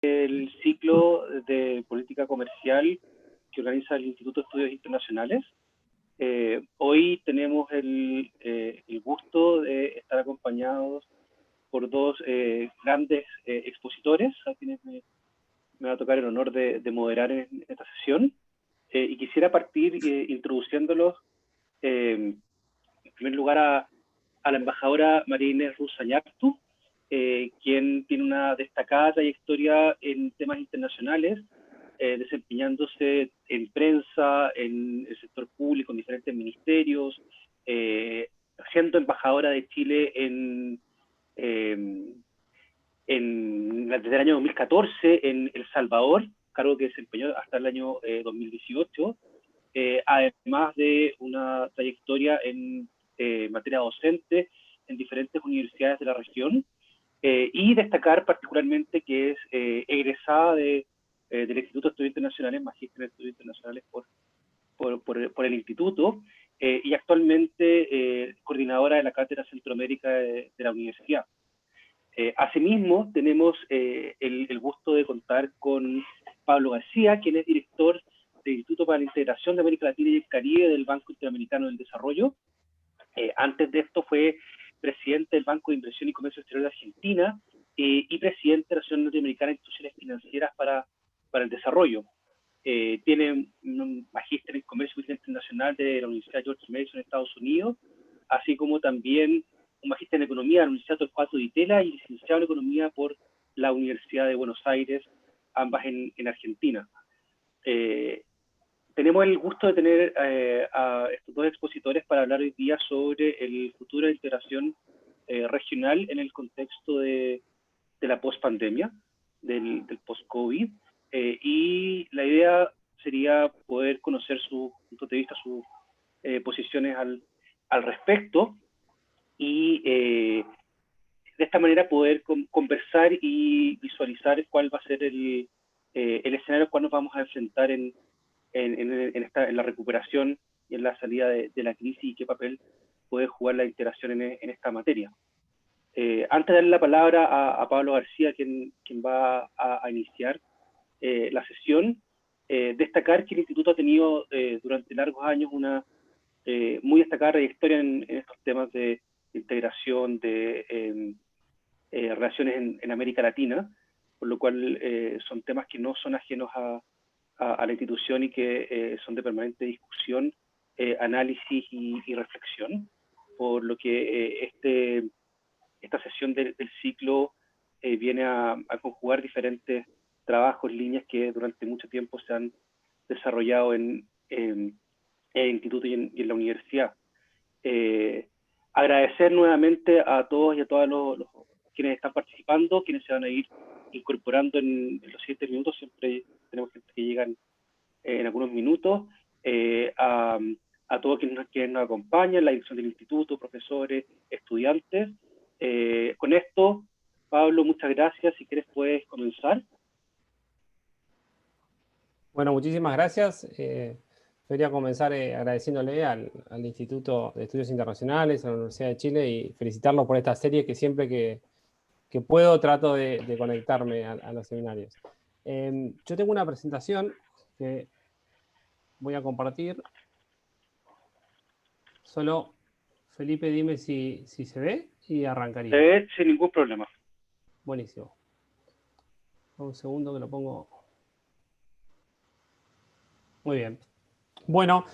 el ciclo de política comercial que organiza el Instituto de Estudios Internacionales. Hoy tenemos el gusto de estar acompañados por dos grandes expositores, a quienes me va a tocar el honor de moderar en esta sesión. Y quisiera partir introduciéndolos, en primer lugar, a la embajadora María Inés Rusañactu, quien tiene una destacada trayectoria en temas internacionales, desempeñándose en prensa, en el sector público, en diferentes ministerios, siendo embajadora de Chile desde el año 2014 en El Salvador, cargo que desempeñó hasta el año 2018, además de una trayectoria en materia docente en diferentes universidades de la región, y destacar particularmente que es egresada del Instituto de Estudios Internacionales, magíster en Estudios Internacionales por el Instituto, y actualmente coordinadora de la Cátedra Centroamérica de la Universidad. Asimismo, tenemos el gusto de contar con Pablo García, quien es director del Instituto para la Integración de América Latina y el Caribe del Banco Interamericano del Desarrollo. Antes de esto fue presidente del Banco de Inversión y Comercio Exterior de Argentina y presidente de la Asociación Norteamericana de Instituciones Financieras para el Desarrollo. Tiene un magíster en Comercio Internacional de la Universidad George Mason en Estados Unidos, así como también un magíster en Economía de la Universidad Torcuato Di Tella y licenciado en Economía por la Universidad de Buenos Aires, ambas en Argentina. Tenemos el gusto de tener a estos dos expositores para hablar hoy día sobre el futuro de la integración regional en el contexto de la post-pandemia, del post-COVID, y la idea sería poder conocer su punto de vista, sus posiciones al respecto, y de esta manera poder conversar y visualizar cuál va a ser el escenario al cual nos vamos a enfrentar en la recuperación y en la salida de la crisis, y qué papel puede jugar la integración en esta materia. Antes de darle la palabra a Pablo García, quien va a iniciar la sesión, destacar que el Instituto ha tenido durante largos años una muy destacada trayectoria en estos temas de integración, de relaciones en América Latina, por lo cual son temas que no son ajenos a la institución y que son de permanente discusión, análisis y reflexión, por lo que esta sesión del ciclo viene a conjugar diferentes trabajos, líneas que durante mucho tiempo se han desarrollado en el instituto y en la universidad. Agradecer nuevamente a todos y a todas los quienes están participando, quienes se van a ir incorporando en los siguientes minutos. Siempre tenemos gente que llegan en algunos minutos, a todos quienes nos acompañan, la dirección del instituto, profesores, estudiantes. Con esto, Pablo, muchas gracias. Si quieres puedes comenzar. Bueno, muchísimas gracias. Quería comenzar agradeciéndole al Instituto de Estudios Internacionales, a la Universidad de Chile, y felicitarlos por esta serie que siempre que puedo trato de conectarme a los seminarios. Yo tengo una presentación que voy a compartir. Solo, Felipe, dime si se ve y arrancaría. Se ve sin ningún problema. Buenísimo. Un segundo que lo pongo. Muy bien. Bueno,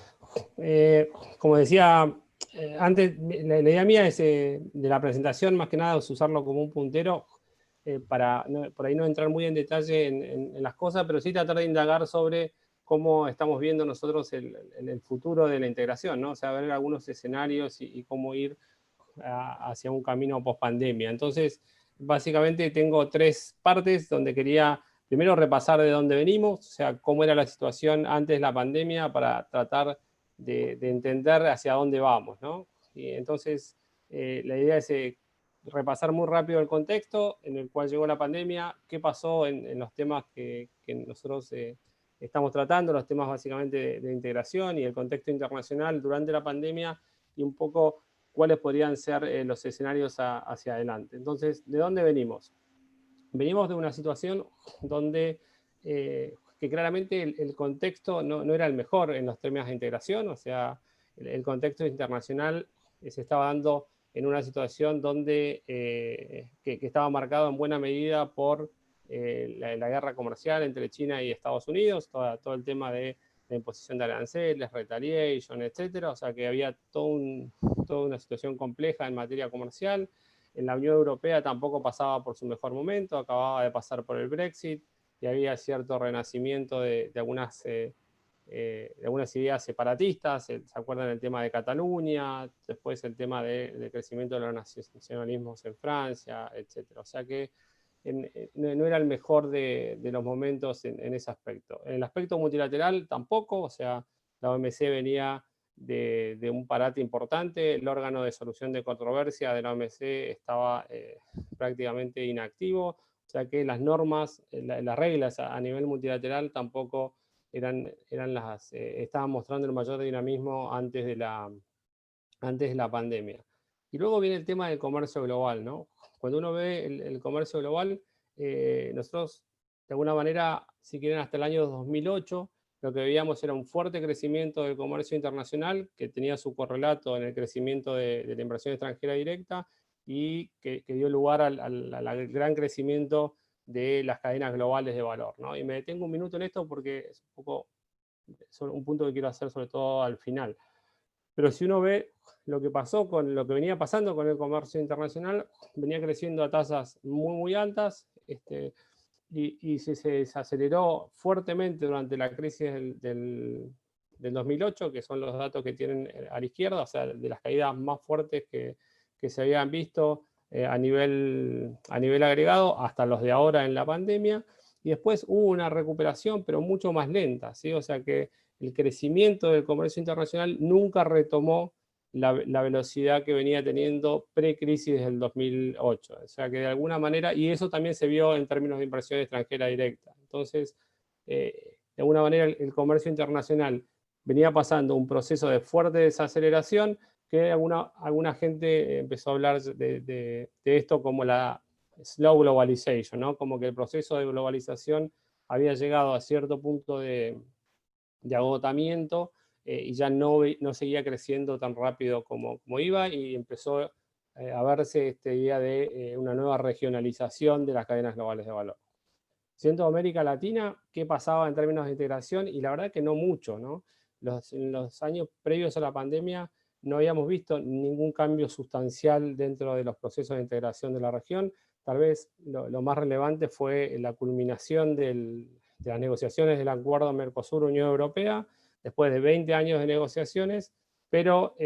como decía antes, la idea mía es de la presentación, más que nada, es usarlo como un puntero para por ahí no entrar muy en detalle en las cosas, pero sí tratar de indagar sobre cómo estamos viendo nosotros el futuro de la integración, ¿no? O sea, ver algunos escenarios y cómo ir hacia un camino post-pandemia. Entonces, básicamente tengo tres partes donde quería primero repasar de dónde venimos, o sea, cómo era la situación antes de la pandemia para tratar de entender hacia dónde vamos, ¿no? Y entonces, la idea es repasar muy rápido el contexto en el cual llegó la pandemia, qué pasó en los temas que nosotros estamos tratando, los temas básicamente de integración y el contexto internacional durante la pandemia, y un poco cuáles podrían ser los escenarios hacia adelante. Entonces, ¿de dónde venimos? venimos de una situación donde que claramente el contexto no era el mejor en los términos de integración, o sea, el contexto internacional se estaba dando en una situación donde que estaba marcado en buena medida por la guerra comercial entre China y Estados Unidos, todo el tema de la imposición de aranceles, retaliation, etcétera, o sea que había toda una situación compleja en materia comercial. En la Unión Europea tampoco pasaba por su mejor momento, acababa de pasar por el Brexit y había cierto renacimiento de algunas ideas separatistas. ¿Se acuerdan del tema de Cataluña? Después el tema del crecimiento de los nacionalismos en Francia, etcétera. O sea que no era el mejor de los momentos en ese aspecto. En el aspecto multilateral tampoco, o sea, la OMC venía de un parate importante, el órgano de solución de controversia de la OMC estaba prácticamente inactivo, o sea que las normas, las reglas a nivel multilateral tampoco estaban mostrando el mayor dinamismo antes de la pandemia. Y luego viene el tema del comercio global, ¿no? Cuando uno ve el comercio global, nosotros, de alguna manera, si quieren, hasta el año 2008, lo que veíamos era un fuerte crecimiento del comercio internacional, que tenía su correlato en el crecimiento de la inversión extranjera directa y que dio lugar al gran crecimiento de las cadenas globales de valor, ¿no? Y me detengo un minuto en esto porque es un punto que quiero hacer sobre todo al final. Pero si uno ve lo que pasó con lo que venía pasando con el comercio internacional, venía creciendo a tasas muy altas, y se aceleró fuertemente durante la crisis del 2008, que son los datos que tienen a la izquierda, o sea, de las caídas más fuertes que se habían visto a nivel agregado, hasta los de ahora en la pandemia, y después hubo una recuperación, pero mucho más lenta, ¿sí? O sea que el crecimiento del comercio internacional nunca retomó la velocidad que venía teniendo pre-crisis del 2008. O sea que de alguna manera, y eso también se vio en términos de inversión extranjera directa. Entonces, de alguna manera el comercio internacional venía pasando un proceso de fuerte desaceleración que alguna gente empezó a hablar de esto como la slow globalization, ¿no? Como que el proceso de globalización había llegado a cierto punto de agotamiento y ya no seguía creciendo tan rápido como iba y empezó a verse esta idea de una nueva regionalización de las cadenas globales de valor. Siendo América Latina, ¿qué pasaba en términos de integración? Y la verdad que no mucho, ¿no? En los años previos a la pandemia no habíamos visto ningún cambio sustancial dentro de los procesos de integración de la región. Tal vez lo más relevante fue la culminación de las negociaciones del acuerdo Mercosur-Unión Europea, después de 20 años de negociaciones, pero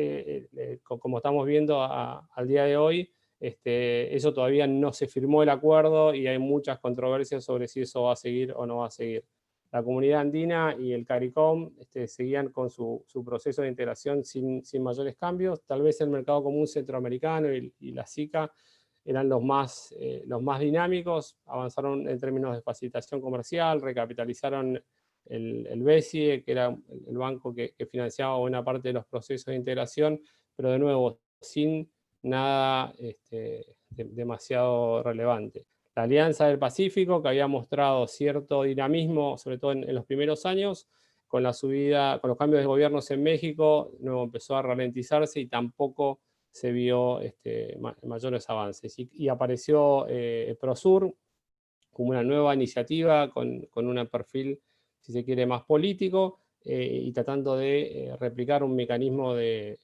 como estamos viendo al día de hoy, eso todavía no se firmó el acuerdo y hay muchas controversias sobre si eso va a seguir o no va a seguir. La comunidad andina y el CARICOM seguían con su proceso de integración sin mayores cambios. Tal vez el mercado común centroamericano y la SICA eran los más dinámicos, avanzaron en términos de facilitación comercial, recapitalizaron el BESIE, que era el banco que financiaba buena parte de los procesos de integración, pero de nuevo, sin nada demasiado relevante. La Alianza del Pacífico, que había mostrado cierto dinamismo, sobre todo en los primeros años, con la subida, con los cambios de gobiernos en México, luego empezó a ralentizarse y tampoco se vio mayores avances. Y apareció Prosur como una nueva iniciativa con un perfil, si se quiere, más político, y tratando de replicar un mecanismo de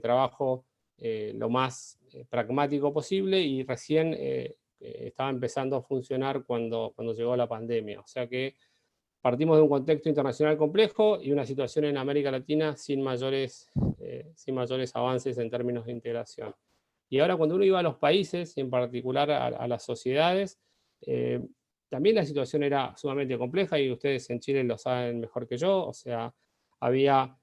trabajo lo más pragmático posible, y recién estaba empezando a funcionar cuando llegó la pandemia. O sea que partimos de un contexto internacional complejo y una situación en América Latina sin mayores avances en términos de integración. Y ahora cuando uno iba a los países, y en particular a las sociedades, también la situación era sumamente compleja, y ustedes en Chile lo saben mejor que yo. O sea, había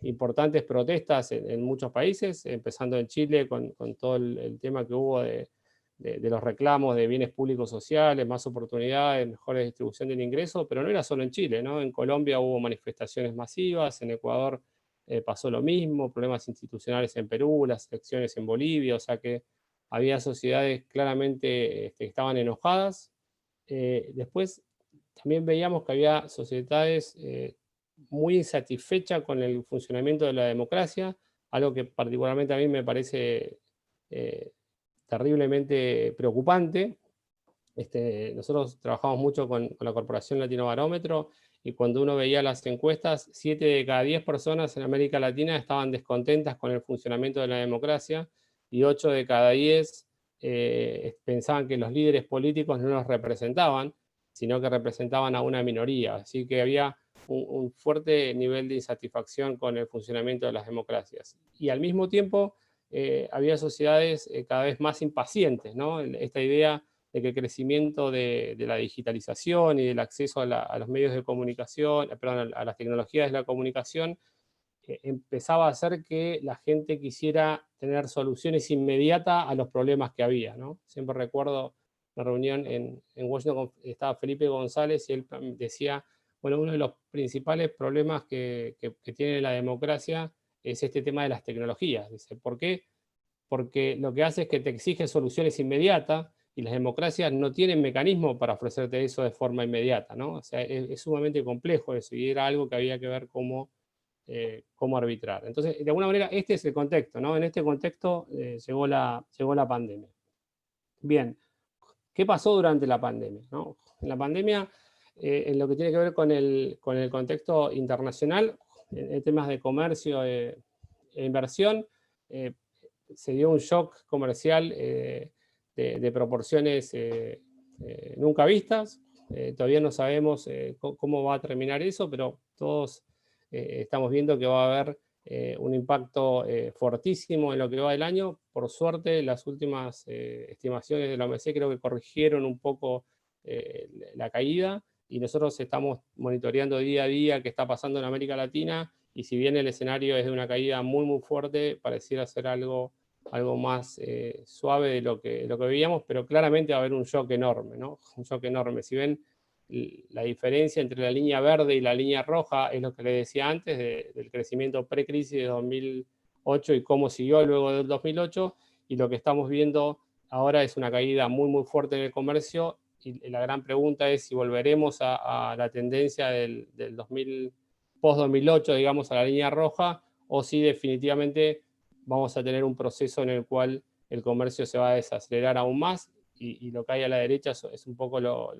importantes protestas en muchos países, empezando en Chile con todo el tema que hubo de los reclamos de bienes públicos sociales, más oportunidades, mejor distribución del ingreso, pero no era solo en Chile, ¿no? En Colombia hubo manifestaciones masivas, en Ecuador pasó lo mismo, problemas institucionales en Perú, las elecciones en Bolivia, o sea que había sociedades claramente que estaban enojadas. Después también veíamos que había sociedades muy insatisfechas con el funcionamiento de la democracia, algo que particularmente a mí me parece terriblemente preocupante. Nosotros trabajamos mucho con la Corporación Latinobarómetro, y cuando uno veía las encuestas, 7 de cada 10 personas en América Latina estaban descontentas con el funcionamiento de la democracia, y 8 de cada 10 pensaban que los líderes políticos no los representaban, sino que representaban a una minoría. Así que había un fuerte nivel de insatisfacción con el funcionamiento de las democracias. Y al mismo tiempo había sociedades cada vez más impacientes, ¿no? Esta idea de que el crecimiento de la digitalización y del acceso a los medios de comunicación, perdón, a las tecnologías de la comunicación, empezaba a hacer que la gente quisiera tener soluciones inmediatas a los problemas que había, ¿no? Siempre recuerdo una reunión en Washington, estaba Felipe González, y él decía, bueno, uno de los principales problemas que tiene la democracia es este tema de las tecnologías. Dice, ¿por qué? Porque lo que hace es que te exige soluciones inmediatas, y las democracias no tienen mecanismo para ofrecerte eso de forma inmediata, ¿no? O sea, es sumamente complejo eso, y era algo que había que ver cómo arbitrar. Entonces, de alguna manera, este es el contexto, ¿no? En este contexto llegó la pandemia. Bien, ¿qué pasó durante la pandemia, ¿no? En la pandemia, en lo que tiene que ver con el contexto internacional, en temas de comercio e inversión, se dio un shock comercial de proporciones nunca vistas. Todavía no sabemos cómo va a terminar eso, pero todos estamos viendo que va a haber un impacto fortísimo en lo que va del año. Por suerte, las últimas estimaciones de la OMC creo que corrigieron un poco la caída, y nosotros estamos monitoreando día a día qué está pasando en América Latina, y si bien el escenario es de una caída muy, muy fuerte, pareciera ser algo más suave de lo que veíamos, pero claramente va a haber un shock enorme, ¿no? Un shock enorme. Si ven, la diferencia entre la línea verde y la línea roja es lo que les decía antes, del crecimiento pre-crisis de 2008 y cómo siguió luego del 2008, y lo que estamos viendo ahora es una caída muy, muy fuerte en el comercio, y la gran pregunta es si volveremos a la tendencia del 2000, post-2008, digamos, a la línea roja, o si definitivamente vamos a tener un proceso en el cual el comercio se va a desacelerar aún más, y lo que hay a la derecha es un poco los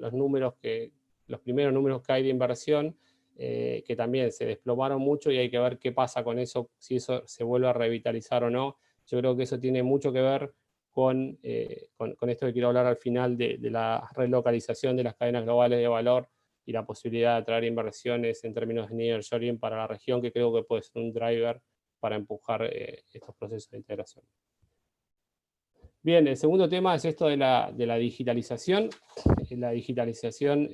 primeros números que hay de inversión, que también se desplomaron mucho, y hay que ver qué pasa con eso, si eso se vuelve a revitalizar o no. Yo creo que eso tiene mucho que ver con esto que quiero hablar al final, de la relocalización de las cadenas globales de valor y la posibilidad de atraer inversiones en términos de nearshoring para la región, que creo que puede ser un driver para empujar estos procesos de integración. Bien, el segundo tema es esto de la digitalización. La digitalización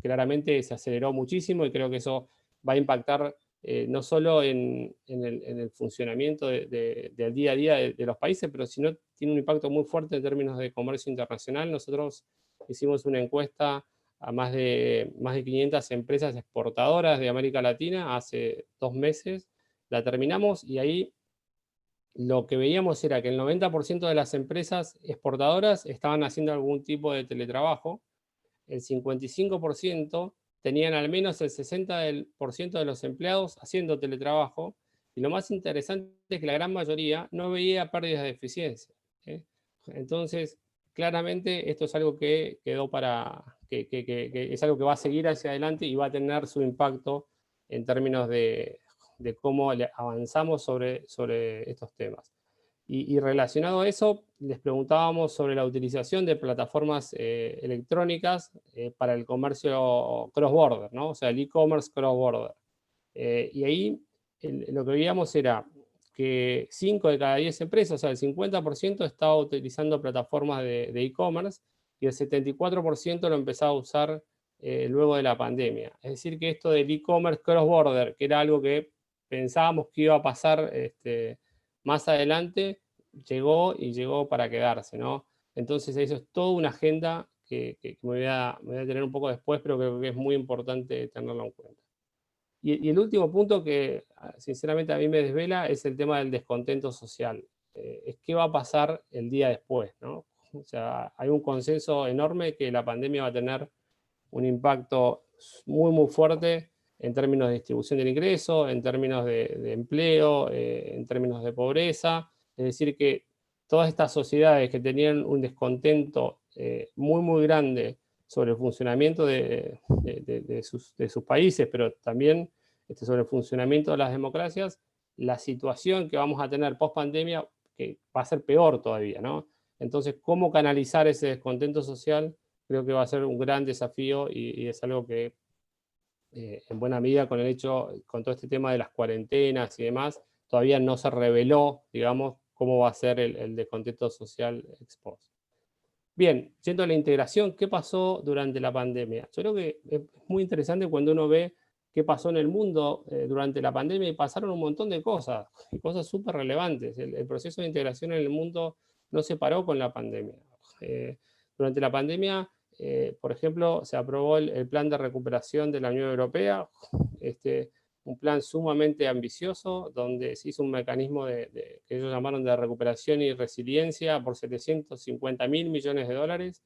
claramente se aceleró muchísimo, y creo que eso va a impactar no solo en el funcionamiento del día a día de los países, pero sino tiene un impacto muy fuerte en términos de comercio internacional. Nosotros hicimos una encuesta a más de 500 empresas exportadoras de América Latina hace 2 meses. La terminamos, y ahí lo que veíamos era que el 90% de las empresas exportadoras estaban haciendo algún tipo de teletrabajo, el 55% tenían al menos el 60% de los empleados haciendo teletrabajo, y lo más interesante es que la gran mayoría no veía pérdidas de eficiencia. Entonces, claramente esto es algo que quedó que es algo que va a seguir hacia adelante, y va a tener su impacto en términos de cómo avanzamos sobre estos temas. Y relacionado a eso, les preguntábamos sobre la utilización de plataformas electrónicas para el comercio cross-border, ¿no? O sea, el e-commerce cross-border. Y ahí lo que veíamos era que 5 de cada 10 empresas, o sea, el 50% estaba utilizando plataformas de e-commerce, y el 74% lo empezaba a usar luego de la pandemia. Es decir, que esto del e-commerce cross-border, que era algo que pensábamos que iba a pasar más adelante, llegó para quedarse, ¿no? Entonces eso es toda una agenda que me voy a tener un poco después, pero creo que es muy importante tenerlo en cuenta. Y el último punto que sinceramente a mí me desvela es el tema del descontento social. es qué va a pasar el día después, ¿no? O sea, hay un consenso enorme que la pandemia va a tener un impacto muy, muy fuerte en términos de distribución del ingreso, en términos de empleo, en términos de pobreza. Es decir, que todas estas sociedades que tenían un descontento muy, muy grande sobre el funcionamiento de sus países, pero también sobre el funcionamiento de las democracias, la situación que vamos a tener post pandemia que va a ser peor todavía, ¿no? Entonces, ¿cómo canalizar ese descontento social? Creo que va a ser un gran desafío y es algo que en buena medida con el hecho, con todo este tema de las cuarentenas y demás, todavía no se reveló, digamos, cómo va a ser el descontento social ex post. Bien, yendo a la integración, ¿qué pasó durante la pandemia? Yo creo que es muy interesante cuando uno ve qué pasó en el mundo durante la pandemia y pasaron un montón de cosas, y cosas súper relevantes. El proceso de integración en el mundo no se paró con la pandemia. Durante la pandemia, por ejemplo, se aprobó el plan de recuperación de la Unión Europea, un plan sumamente ambicioso, donde se hizo un mecanismo que ellos llamaron de recuperación y resiliencia por 750.000 millones de dólares,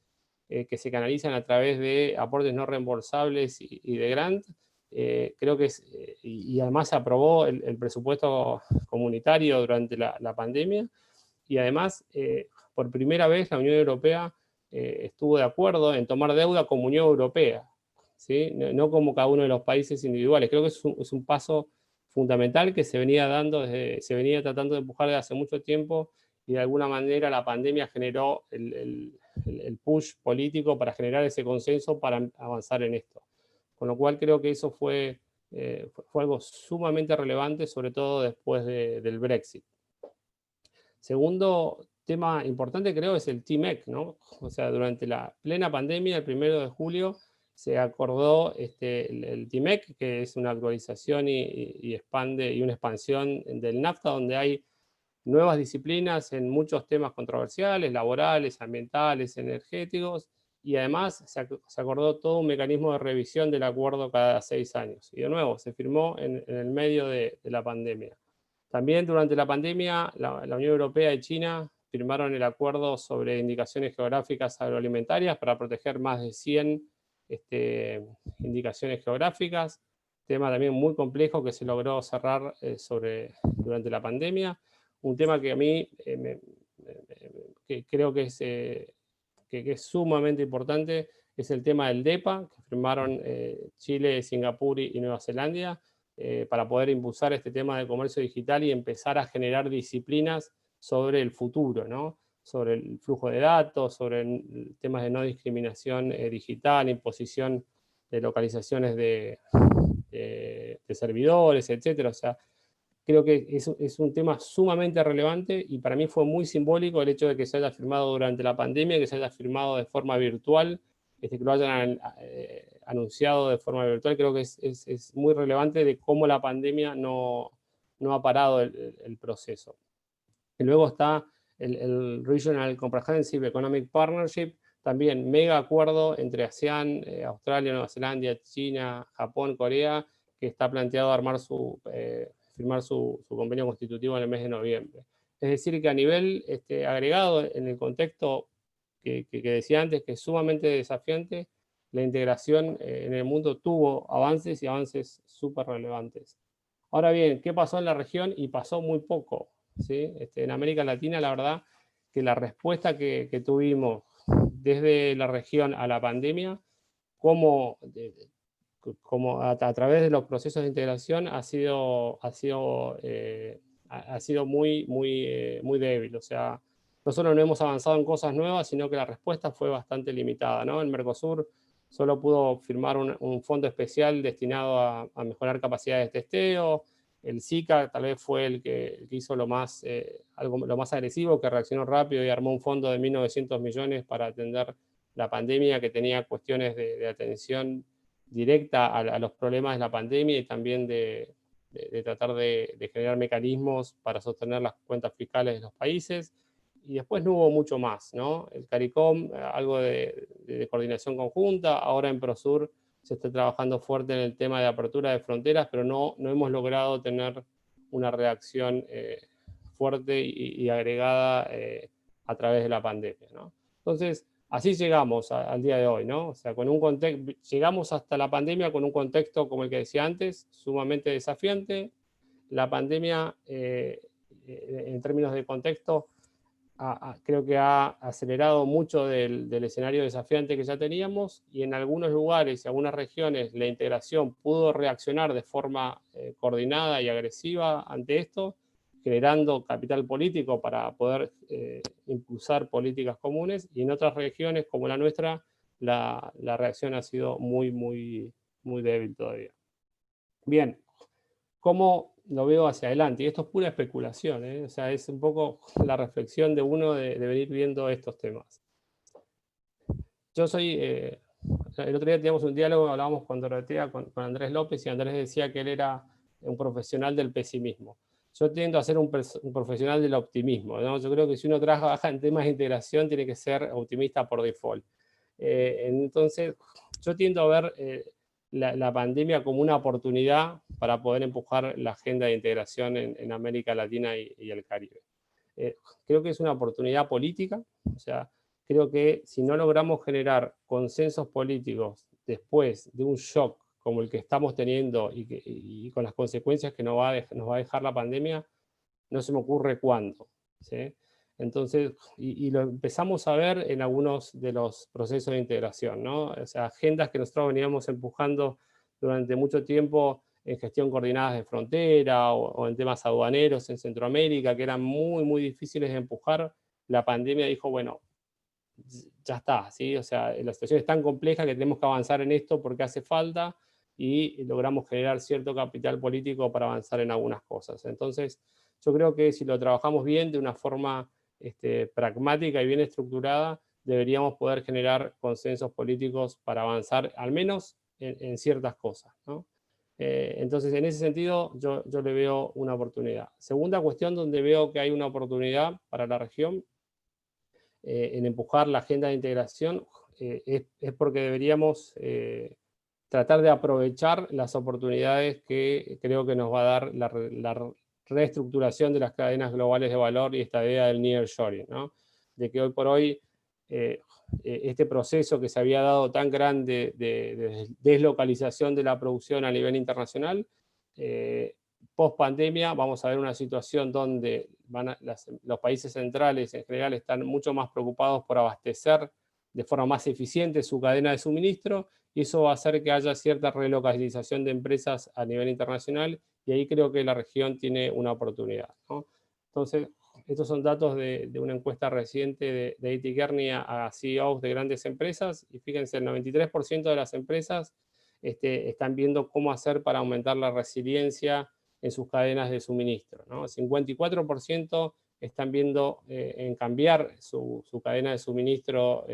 que se canalizan a través de aportes no reembolsables y de grant. Creo que y además se aprobó el presupuesto comunitario durante la pandemia, y además, por primera vez la Unión Europea estuvo de acuerdo en tomar deuda como Unión Europea, ¿sí? No como cada uno de los países individuales. Creo que es un paso fundamental que se venía se venía tratando de empujar desde hace mucho tiempo, y de alguna manera la pandemia generó el push político para generar ese consenso para avanzar en esto. Con lo cual creo que eso fue algo sumamente relevante, sobre todo después del Brexit. Segundo tema importante creo es el TMEC, ¿no? O sea, durante la plena pandemia, el 1 de julio, se acordó el TMEC, que es una actualización y una expansión del NAFTA, donde hay nuevas disciplinas en muchos temas controversiales, laborales, ambientales, energéticos, y además se acordó todo un mecanismo de revisión del acuerdo cada 6 años. Y de nuevo, se firmó en el medio de la pandemia. También durante la pandemia, la Unión Europea y China firmaron el acuerdo sobre indicaciones geográficas agroalimentarias para proteger más de 100 indicaciones geográficas, tema también muy complejo que se logró cerrar durante la pandemia. Un tema que a mí que creo que es sumamente importante es el tema del DEPA, que firmaron Chile, Singapur y Nueva Zelanda, para poder impulsar este tema de comercio digital y empezar a generar disciplinas sobre el futuro, ¿no? Sobre el flujo de datos, sobre temas de no discriminación digital, imposición de localizaciones de servidores, etcétera. O sea, creo que es un tema sumamente relevante, y para mí fue muy simbólico el hecho de que se haya firmado durante la pandemia, que se haya firmado de forma virtual, que lo hayan anunciado de forma virtual. Creo que es muy relevante de cómo la pandemia no ha parado el proceso. Y luego está el Regional Comprehensive Economic Partnership, también mega acuerdo entre ASEAN, Australia, Nueva Zelanda, China, Japón, Corea, que está planteado firmar su convenio constitutivo en el mes de noviembre. Es decir, que a nivel agregado, en el contexto que decía antes, que es sumamente desafiante, la integración en el mundo tuvo avances, y avances súper relevantes. Ahora bien, ¿qué pasó en la región? Y pasó muy poco, ¿sí? En América Latina, la verdad que la respuesta que tuvimos desde la región a la pandemia, como a través de los procesos de integración, ha sido muy, muy, muy débil. O sea, nosotros no hemos avanzado en cosas nuevas, sino que la respuesta fue bastante limitada, ¿no? El Mercosur solo pudo firmar un fondo especial destinado a mejorar capacidades de testeo. El SICA tal vez fue el que hizo lo más agresivo, que reaccionó rápido y armó un fondo de 1.900 millones para atender la pandemia, que tenía cuestiones de atención directa a los problemas de la pandemia, y también de tratar de generar mecanismos para sostener las cuentas fiscales de los países. Y después no hubo mucho más, ¿no? El CARICOM, algo de coordinación conjunta. Ahora en Prosur se está trabajando fuerte en el tema de apertura de fronteras, pero no hemos logrado tener una reacción fuerte y agregada a través de la pandemia, ¿no? Entonces, así llegamos al día de hoy, ¿no? O sea, con un contexto, llegamos hasta la pandemia con un contexto, como el que decía antes, sumamente desafiante. La pandemia, en términos de contexto, creo que ha acelerado mucho del escenario desafiante que ya teníamos, y en algunos lugares y algunas regiones la integración pudo reaccionar de forma coordinada y agresiva ante esto, generando capital político para poder impulsar políticas comunes, y en otras regiones como la nuestra la reacción ha sido muy débil todavía. Bien, ¿cómo lo veo hacia adelante? Y esto es pura especulación, ¿eh? O sea, es un poco la reflexión de uno de venir viendo estos temas. Yo soy, el otro día teníamos un diálogo, hablábamos con Dorotea, con Andrés López, y Andrés decía que él era un profesional del pesimismo. Yo tiendo a ser un profesional del optimismo, ¿no? Yo creo que si uno trabaja en temas de integración tiene que ser optimista por default. Entonces, yo tiendo a ver la pandemia como una oportunidad para poder empujar la agenda de integración en América Latina y el Caribe. Creo que es una oportunidad política, o sea, creo que si no logramos generar consensos políticos después de un shock como el que estamos teniendo y con las consecuencias que nos va a dejar la pandemia, no se me ocurre cuándo, ¿sí? Entonces, y lo empezamos a ver en algunos de los procesos de integración, ¿no? O sea, agendas que nosotros veníamos empujando durante mucho tiempo en gestión coordinada de frontera o en temas aduaneros en Centroamérica, que eran muy difíciles de empujar. La pandemia dijo, bueno, ya está, ¿sí? O sea, la situación es tan compleja que tenemos que avanzar en esto porque hace falta, y logramos generar cierto capital político para avanzar en algunas cosas. Entonces, yo creo que si lo trabajamos bien, de una forma pragmática y bien estructurada, deberíamos poder generar consensos políticos para avanzar, al menos en ciertas cosas, ¿no? Entonces, en ese sentido, yo le veo una oportunidad. Segunda cuestión donde veo que hay una oportunidad para la región en empujar la agenda de integración es porque deberíamos tratar de aprovechar las oportunidades que creo que nos va a dar la reestructuración de las cadenas globales de valor y esta idea del nearshoring, ¿no? De que hoy por hoy este proceso que se había dado tan grande de deslocalización de la producción a nivel internacional, post pandemia vamos a ver una situación donde los países centrales en general están mucho más preocupados por abastecer de forma más eficiente su cadena de suministro, y eso va a hacer que haya cierta relocalización de empresas a nivel internacional, y ahí creo que la región tiene una oportunidad, ¿no? Entonces, estos son datos de una encuesta reciente de A.T. Kearney a CEOs de grandes empresas, y fíjense, el 93% de las empresas están viendo cómo hacer para aumentar la resiliencia en sus cadenas de suministro, ¿no? 54% están viendo en cambiar su cadena de suministro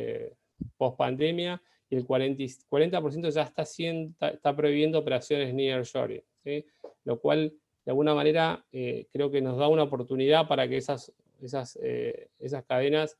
post pandemia, y el 40% ya está previendo operaciones nearshoring, ¿sí? Lo cual, de alguna manera, creo que nos da una oportunidad para que esas cadenas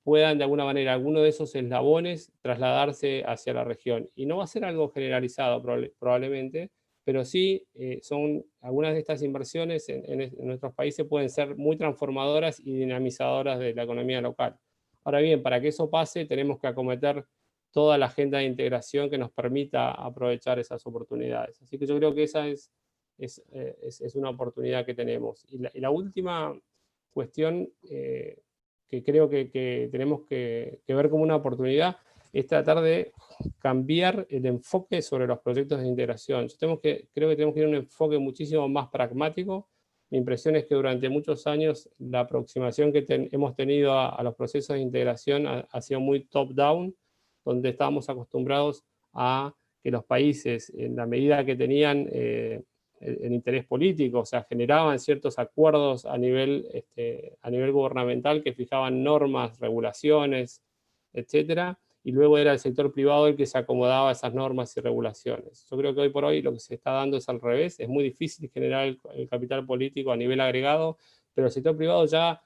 puedan, de alguna manera, alguno de esos eslabones trasladarse hacia la región. Y no va a ser algo generalizado probablemente, pero sí son algunas de estas inversiones en nuestros países pueden ser muy transformadoras y dinamizadoras de la economía local. Ahora bien, para que eso pase tenemos que acometer toda la agenda de integración que nos permita aprovechar esas oportunidades. Así que yo creo que esa es una oportunidad que tenemos. Y la última cuestión que creo que tenemos que ver como una oportunidad es tratar de cambiar el enfoque sobre los proyectos de integración. Creo que tenemos que ir a un enfoque muchísimo más pragmático. Mi impresión es que durante muchos años la aproximación que hemos tenido a los procesos de integración ha sido muy top-down, donde estábamos acostumbrados a que los países, en la medida que tenían el interés político, o sea, generaban ciertos acuerdos a nivel gubernamental que fijaban normas, regulaciones, etcétera, y luego era el sector privado el que se acomodaba a esas normas y regulaciones. Yo creo que hoy por hoy lo que se está dando es al revés. Es muy difícil generar el capital político a nivel agregado, pero el sector privado ya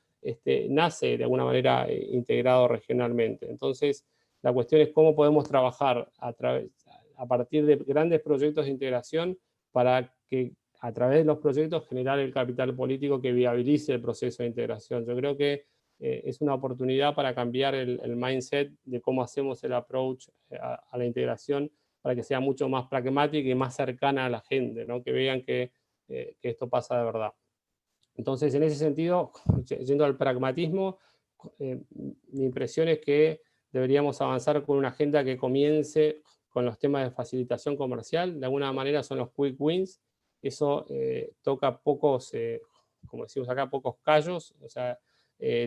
nace de alguna manera integrado regionalmente. Entonces, la cuestión es cómo podemos trabajar a partir de grandes proyectos de integración para que a través de los proyectos, generar el capital político que viabilice el proceso de integración. Yo creo que es una oportunidad para cambiar el mindset de cómo hacemos el approach a la integración, para que sea mucho más pragmática y más cercana a la gente, ¿no? Que vean que esto pasa de verdad. Entonces, en ese sentido, yendo al pragmatismo, mi impresión es que deberíamos avanzar con una agenda que comience con los temas de facilitación comercial. De alguna manera son los quick wins. Eso toca pocos, como decimos acá, pocos callos. O sea,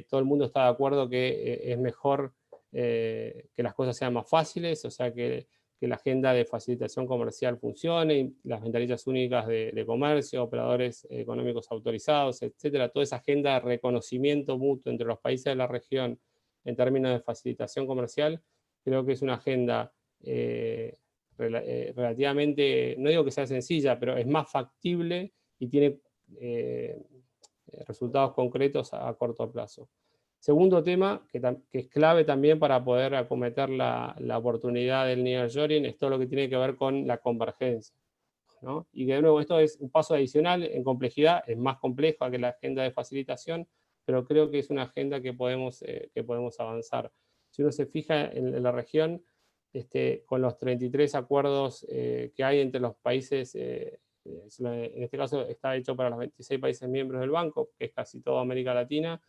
todo el mundo está de acuerdo que es mejor que las cosas sean más fáciles, o sea, que la agenda de facilitación comercial funcione, las ventanillas únicas de comercio, operadores económicos autorizados, etcétera. Toda esa agenda de reconocimiento mutuo entre los países de la región en términos de facilitación comercial, creo que es una agenda relativamente, no digo que sea sencilla, pero es más factible y tiene resultados concretos a corto plazo. Segundo tema, que es clave también para poder acometer la oportunidad del nearshoring, es todo lo que tiene que ver con la convergencia, ¿no? Y de nuevo, esto es un paso adicional en complejidad, es más compleja que la agenda de facilitación, pero creo que es una agenda que podemos avanzar. Si uno se fija en la región, con los 33 acuerdos que hay entre los países, en este caso está hecho para los 26 países miembros del banco, que es casi toda América Latina,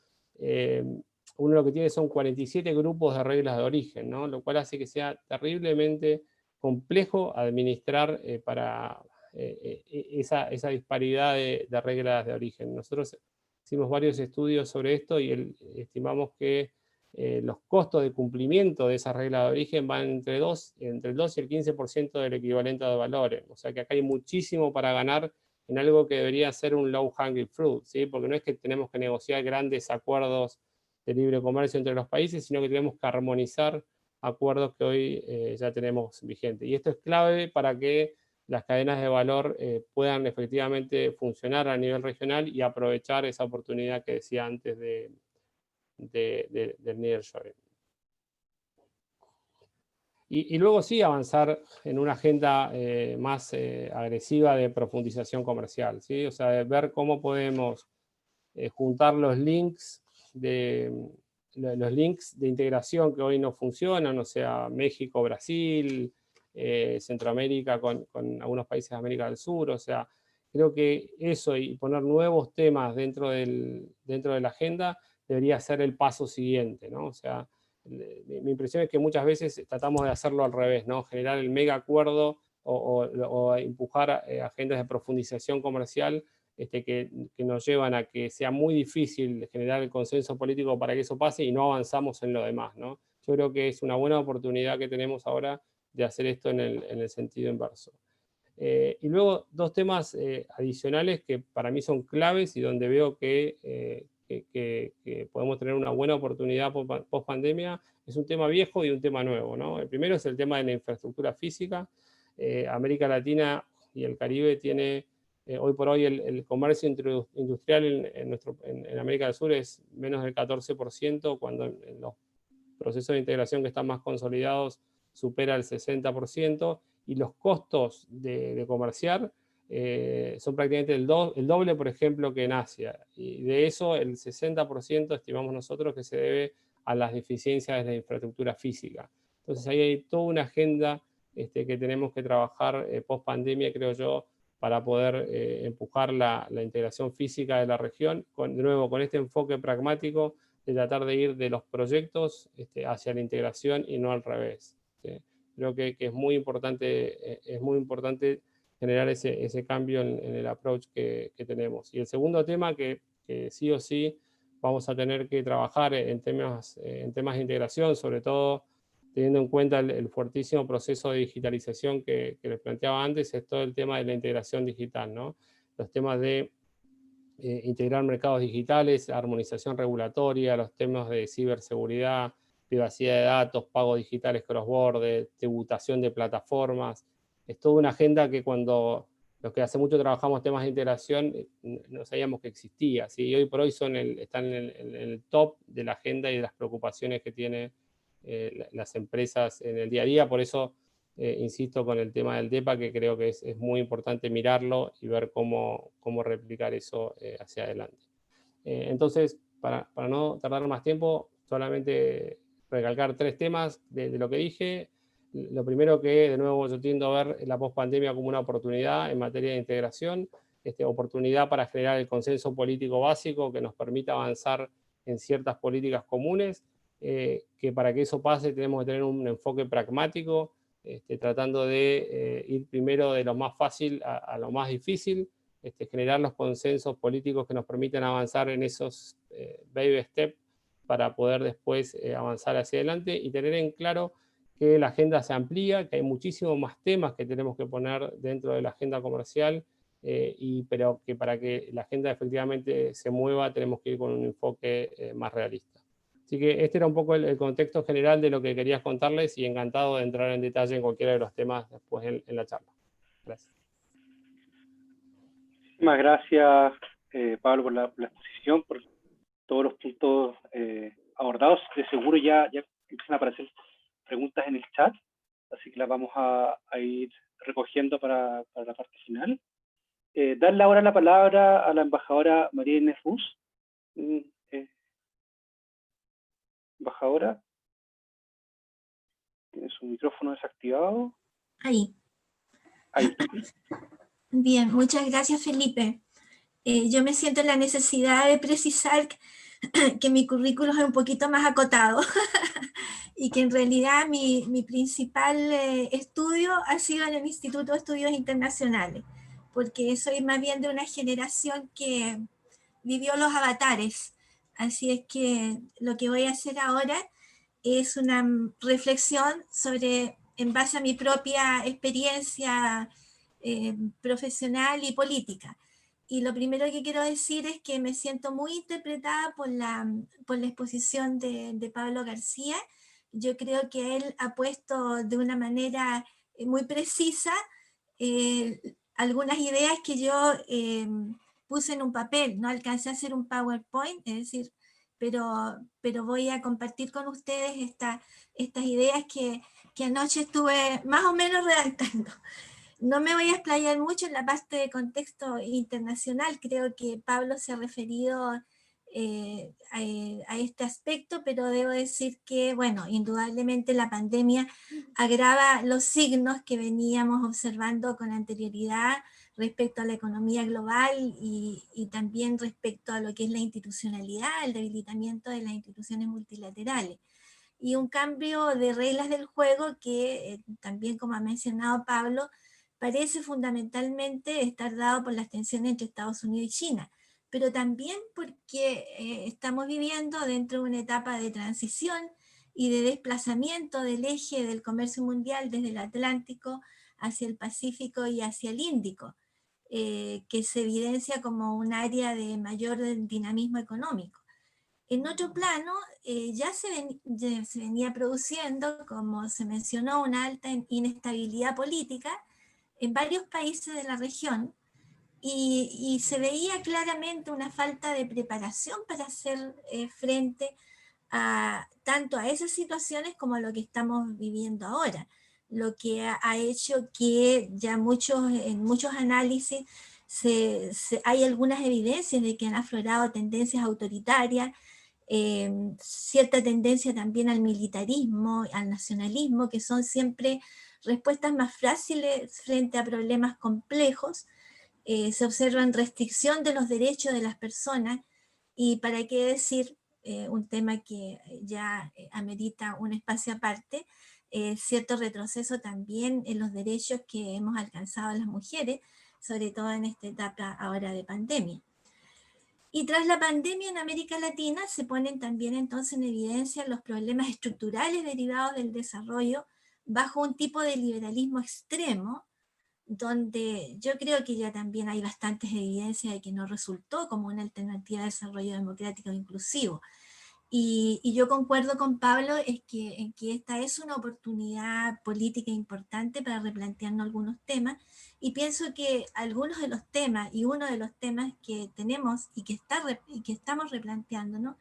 uno lo que tiene son 47 grupos de reglas de origen, ¿no? Lo cual hace que sea terriblemente complejo administrar para esa disparidad de reglas de origen. Nosotros hicimos varios estudios sobre esto y estimamos que los costos de cumplimiento de esas reglas de origen van entre el 2 y el 15% del equivalente de valores. O sea que acá hay muchísimo para ganar en algo que debería ser un low hanging fruit, ¿sí? Porque no es que tenemos que negociar grandes acuerdos de libre comercio entre los países, sino que tenemos que armonizar acuerdos que hoy ya tenemos vigentes. Y esto es clave para que las cadenas de valor puedan efectivamente funcionar a nivel regional y aprovechar esa oportunidad que decía antes del nearshoring. Y luego sí avanzar en una agenda más agresiva de profundización comercial, ¿sí? O sea, de ver cómo podemos juntar los links de integración que hoy no funcionan, o sea, México, Brasil, Centroamérica con algunos países de América del Sur. O sea, creo que eso y poner nuevos temas dentro de la agenda debería ser el paso siguiente, ¿no? O sea, mi impresión es que muchas veces tratamos de hacerlo al revés, ¿no? Generar el mega acuerdo o empujar agendas de profundización comercial que nos llevan a que sea muy difícil generar el consenso político para que eso pase y no avanzamos en lo demás, ¿no? Yo creo que es una buena oportunidad que tenemos ahora de hacer esto en el sentido inverso. Y luego dos temas adicionales que para mí son claves y donde veo que podemos tener una buena oportunidad post pandemia, es un tema viejo y un tema nuevo, ¿no? El primero es el tema de la infraestructura física. América Latina y el Caribe tiene, hoy por hoy el comercio industrial en América del Sur es menos del 14%, cuando en los procesos de integración que están más consolidados supera el 60%, y los costos de comerciar son prácticamente el doble, por ejemplo, que en Asia. Y de eso el 60% estimamos nosotros que se debe a las deficiencias de la infraestructura física. Entonces ahí hay toda una agenda que tenemos que trabajar post pandemia, creo yo, para poder empujar la integración física de la región, de nuevo con este enfoque pragmático de tratar de ir de los proyectos hacia la integración y no al revés, ¿sí? Creo que es muy importante generar ese cambio en el approach que tenemos. Y el segundo tema que sí o sí vamos a tener que trabajar en temas de integración, sobre todo teniendo en cuenta el fuertísimo proceso de digitalización que les planteaba antes, es todo el tema de la integración digital, ¿no? Los temas de integrar mercados digitales, armonización regulatoria, los temas de ciberseguridad, privacidad de datos, pagos digitales cross-border, tributación de plataformas. Es toda una agenda que cuando los que hace mucho trabajamos temas de integración no sabíamos que existía, ¿sí? Y hoy por hoy están en el top de la agenda y de las preocupaciones que tienen las empresas en el día a día. Por eso insisto con el tema del DEPA, que creo que es muy importante mirarlo y ver cómo replicar eso hacia adelante. Entonces, para no tardar más tiempo, solamente recalcar 3 temas de lo que dije. Lo primero, que de nuevo yo tiendo a ver la pospandemia como una oportunidad en materia de integración, oportunidad para generar el consenso político básico que nos permita avanzar en ciertas políticas comunes, que para que eso pase tenemos que tener un enfoque pragmático, tratando de ir primero de lo más fácil a lo más difícil, generar los consensos políticos que nos permitan avanzar en esos baby steps para poder después avanzar hacia adelante, y tener en claro que la agenda se amplía, que hay muchísimos más temas que tenemos que poner dentro de la agenda comercial, pero que para que la agenda efectivamente se mueva tenemos que ir con un enfoque más realista. Así que este era un poco el contexto general de lo que quería contarles, y encantado de entrar en detalle en cualquiera de los temas después en la charla. Gracias. Muchísimas gracias, Pablo, por la exposición, por todos los puntos abordados. De seguro ya empiezan a aparecer preguntas en el chat, así que las vamos a ir recogiendo para la parte final. Darle ahora la palabra a la embajadora María Inés Ruz. Embajadora, tiene su micrófono desactivado. Ahí. Ahí. Bien, muchas gracias, Felipe. Yo me siento en la necesidad de precisar que mi currículum es un poquito más acotado y que en realidad mi principal estudio ha sido en el Instituto de Estudios Internacionales, porque soy más bien de una generación que vivió los avatares. Así es que lo que voy a hacer ahora es una reflexión sobre, en base a mi propia experiencia profesional y política. Y lo primero que quiero decir es que me siento muy interpretada por la exposición de Pablo García. Yo creo que él ha puesto de una manera muy precisa algunas ideas que yo puse en un papel. No alcancé a hacer un PowerPoint, es decir, pero voy a compartir con ustedes estas ideas que anoche estuve más o menos redactando. No me voy a explayar mucho en la parte de contexto internacional, creo que Pablo se ha referido a este aspecto, pero debo decir que, bueno, indudablemente la pandemia agrava los signos que veníamos observando con anterioridad respecto a la economía global y también respecto a lo que es la institucionalidad, el debilitamiento de las instituciones multilaterales. Y un cambio de reglas del juego que también, como ha mencionado Pablo, parece fundamentalmente estar dado por las tensiones entre Estados Unidos y China, pero también porque estamos viviendo dentro de una etapa de transición y de desplazamiento del eje del comercio mundial desde el Atlántico hacia el Pacífico y hacia el Índico, que se evidencia como un área de mayor dinamismo económico. En otro plano, ya se venía produciendo, como se mencionó, una alta inestabilidad política en varios países de la región, y se veía claramente una falta de preparación para hacer frente tanto a esas situaciones como a lo que estamos viviendo ahora, lo que ha hecho que ya en muchos análisis hay algunas evidencias de que han aflorado tendencias autoritarias, cierta tendencia también al militarismo, al nacionalismo, que son siempre respuestas más fáciles frente a problemas complejos. Se observan restricción de los derechos de las personas, y para qué decir un tema que ya amerita un espacio aparte, cierto retroceso también en los derechos que hemos alcanzado las mujeres, sobre todo en esta etapa ahora de pandemia. Y tras la pandemia en América Latina se ponen también entonces en evidencia los problemas estructurales derivados del desarrollo bajo un tipo de liberalismo extremo, donde yo creo que ya también hay bastantes evidencias de que no resultó como una alternativa de desarrollo democrático e inclusivo. Y yo concuerdo con Pablo en que esta es una oportunidad política importante para replantearnos algunos temas, y pienso que algunos de los temas, y uno de los temas que tenemos y que estamos replanteándonos,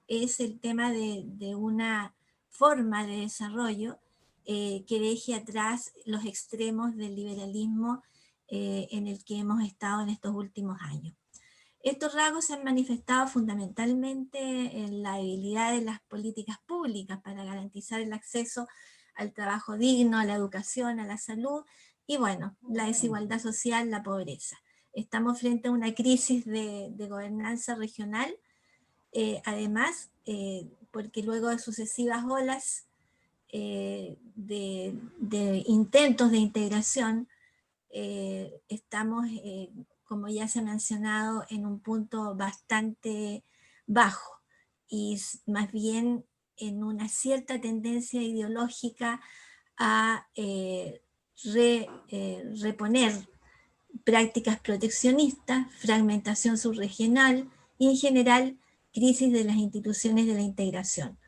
es el tema de una forma de desarrollo que deje atrás los extremos del liberalismo en el que hemos estado en estos últimos años. Estos rasgos se han manifestado fundamentalmente en la debilidad de las políticas públicas para garantizar el acceso al trabajo digno, a la educación, a la salud y bueno, la desigualdad social, la pobreza. Estamos frente a una crisis de gobernanza regional, además, porque luego de sucesivas olas de intentos de integración, estamos, como ya se ha mencionado, en un punto bastante bajo y más bien en una cierta tendencia ideológica a reponer prácticas proteccionistas, fragmentación subregional y en general crisis de las instituciones de la integración.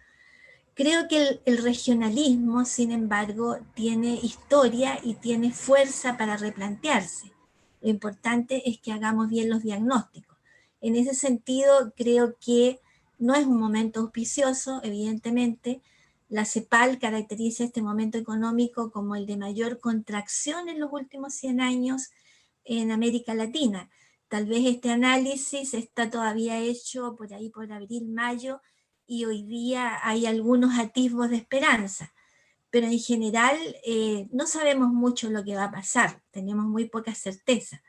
Creo que el regionalismo, sin embargo, tiene historia y tiene fuerza para replantearse. Lo importante es que hagamos bien los diagnósticos. En ese sentido, creo que no es un momento auspicioso, evidentemente. La CEPAL caracteriza este momento económico como el de mayor contracción en los últimos 100 años en América Latina. Tal vez este análisis está todavía hecho por ahí por abril, mayo, y hoy día hay algunos atisbos de esperanza, pero en general no sabemos mucho lo que va a pasar, tenemos muy poca certeza.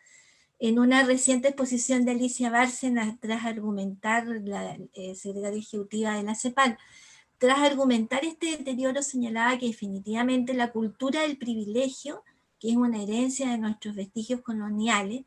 En una reciente exposición de Alicia Bárcena, tras argumentar, la secretaria ejecutiva de la CEPAL, tras argumentar este deterioro señalaba que definitivamente la cultura del privilegio, que es una herencia de nuestros vestigios coloniales,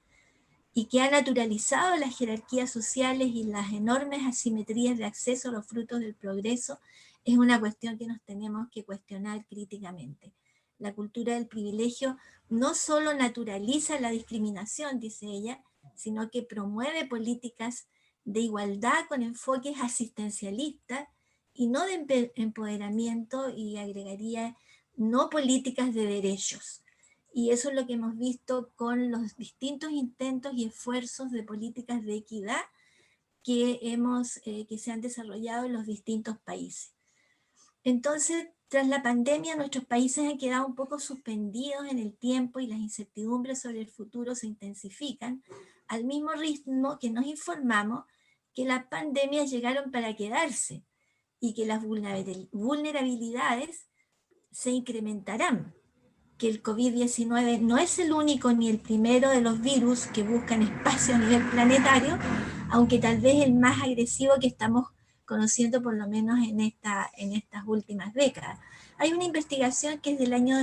y que ha naturalizado las jerarquías sociales y las enormes asimetrías de acceso a los frutos del progreso, es una cuestión que nos tenemos que cuestionar críticamente. La cultura del privilegio no solo naturaliza la discriminación, dice ella, sino que promueve políticas de igualdad con enfoques asistencialistas y no de empoderamiento, y agregaría no políticas de derechos. Y eso es lo que hemos visto con los distintos intentos y esfuerzos de políticas de equidad que se han desarrollado en los distintos países. Entonces, tras la pandemia, nuestros países han quedado un poco suspendidos en el tiempo y las incertidumbres sobre el futuro se intensifican, al mismo ritmo que nos informamos que las pandemias llegaron para quedarse y que las vulnerabilidades se incrementarán, que el COVID-19 no es el único ni el primero de los virus que buscan espacio a nivel planetario, aunque tal vez el más agresivo que estamos conociendo por lo menos en estas últimas décadas. Hay una investigación que es del año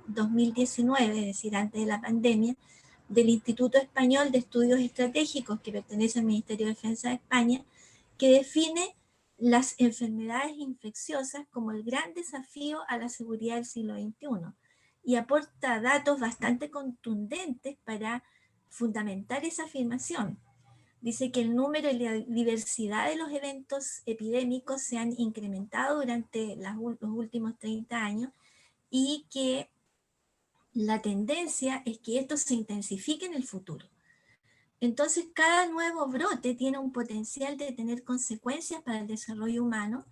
2019, es decir, antes de la pandemia, del Instituto Español de Estudios Estratégicos, que pertenece al Ministerio de Defensa de España, que define las enfermedades infecciosas como el gran desafío a la seguridad del siglo XXI. Y aporta datos bastante contundentes para fundamentar esa afirmación. Dice que el número y la diversidad de los eventos epidémicos se han incrementado durante los últimos 30 años y que la tendencia es que esto se intensifique en el futuro. Entonces, cada nuevo brote tiene un potencial de tener consecuencias para el desarrollo humano,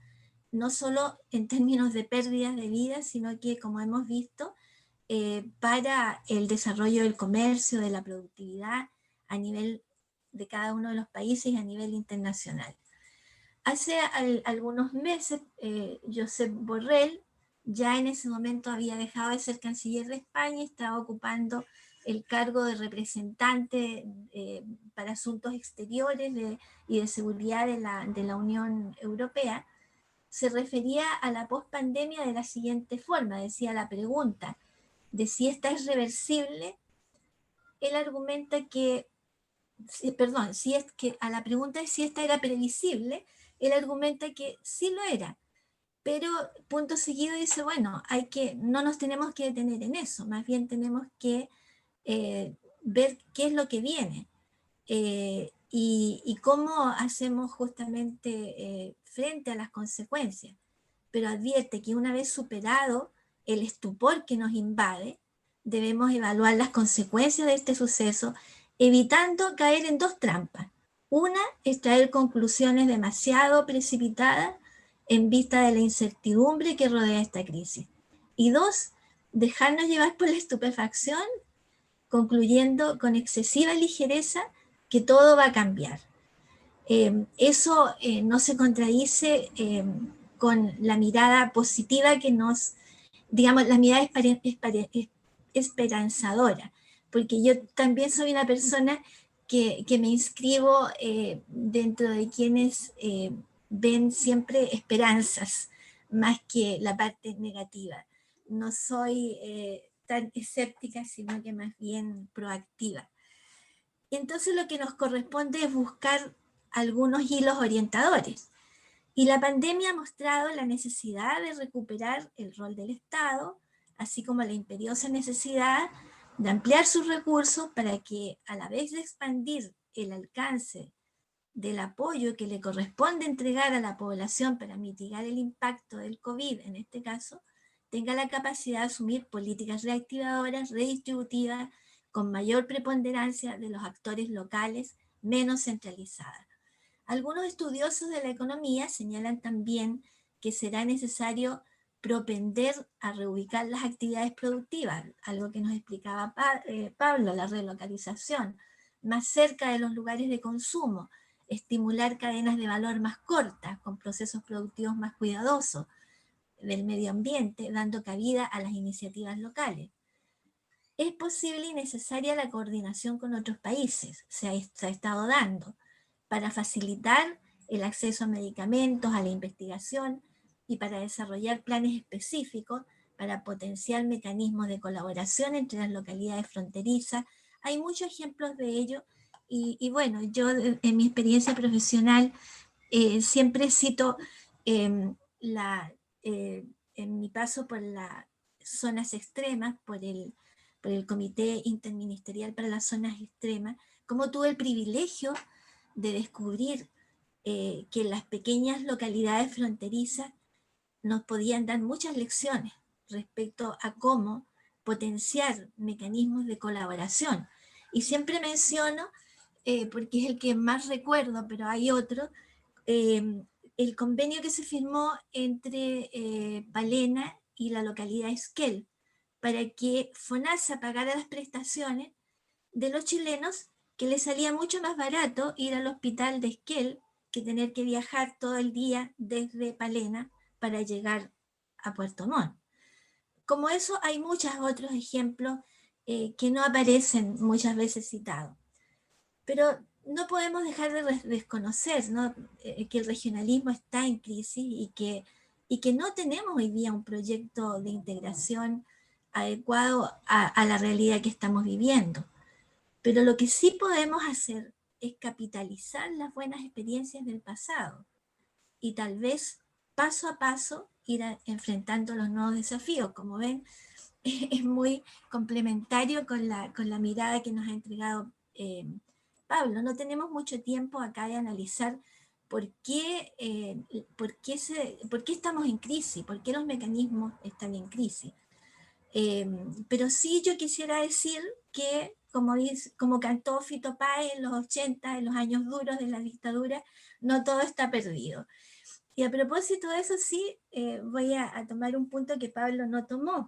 no solo en términos de pérdidas de vida, sino que, como hemos visto, para el desarrollo del comercio, de la productividad a nivel de cada uno de los países y a nivel internacional. Hace algunos meses, Josep Borrell ya en ese momento había dejado de ser canciller de España y estaba ocupando el cargo de representante para asuntos exteriores y de seguridad de la Unión Europea. Se refería a la pospandemia de la siguiente forma, decía la pregunta de si esta es reversible, él argumenta que, perdón, si es que a la pregunta de si esta era previsible, él argumenta que sí lo era, pero punto seguido dice, bueno, no nos tenemos que detener en eso, más bien tenemos que ver qué es lo que viene y cómo hacemos justamente frente a las consecuencias, pero advierte que una vez superado el estupor que nos invade, debemos evaluar las consecuencias de este suceso, evitando caer en dos trampas. Una es traer conclusiones demasiado precipitadas en vista de la incertidumbre que rodea esta crisis. Y 2, dejarnos llevar por la estupefacción, concluyendo con excesiva ligereza que todo va a cambiar. Eso no se contradice con la mirada positiva que nos, digamos, la mirada esperanzadora, porque yo también soy una persona que me inscribo dentro de quienes ven siempre esperanzas más que la parte negativa. No soy tan escéptica, sino que más bien proactiva. Entonces lo que nos corresponde es buscar algunos hilos orientadores. Y la pandemia ha mostrado la necesidad de recuperar el rol del Estado, así como la imperiosa necesidad de ampliar sus recursos para que, a la vez de expandir el alcance del apoyo que le corresponde entregar a la población para mitigar el impacto del COVID, en este caso, tenga la capacidad de asumir políticas reactivadoras, redistributivas, con mayor preponderancia de los actores locales, menos centralizadas. Algunos estudiosos de la economía señalan también que será necesario propender a reubicar las actividades productivas, algo que nos explicaba Pablo, la relocalización, más cerca de los lugares de consumo, estimular cadenas de valor más cortas, con procesos productivos más cuidadosos del medio ambiente, dando cabida a las iniciativas locales. Es posible y necesaria la coordinación con otros países, se ha estado dando, para facilitar el acceso a medicamentos, a la investigación y para desarrollar planes específicos para potenciar mecanismos de colaboración entre las localidades fronterizas. Hay muchos ejemplos de ello y bueno, yo en mi experiencia profesional siempre cito en mi paso por las zonas extremas, por el Comité Interministerial para las Zonas Extremas, como tuve el privilegio de descubrir que las pequeñas localidades fronterizas nos podían dar muchas lecciones respecto a cómo potenciar mecanismos de colaboración. Y siempre menciono, porque es el que más recuerdo, pero hay otro, el convenio que se firmó entre Palena y la localidad Esquel, para que FONASA pagara las prestaciones de los chilenos, que les salía mucho más barato ir al hospital de Esquel que tener que viajar todo el día desde Palena para llegar a Puerto Montt. Como eso hay muchos otros ejemplos que no aparecen muchas veces citados. Pero no podemos dejar de desconocer, ¿no? Que el regionalismo está en crisis y que no tenemos hoy día un proyecto de integración adecuado a la realidad que estamos viviendo. Pero lo que sí podemos hacer es capitalizar las buenas experiencias del pasado y tal vez paso a paso ir enfrentando los nuevos desafíos. Como ven, es muy complementario con la mirada que nos ha entregado Pablo. No tenemos mucho tiempo acá de analizar por qué estamos en crisis, por qué los mecanismos están en crisis. Pero sí yo quisiera decir que, como cantó Fito Páez en los 80, en los años duros de la dictadura, no todo está perdido. Y a propósito de eso sí, voy a tomar un punto que Pablo no tomó,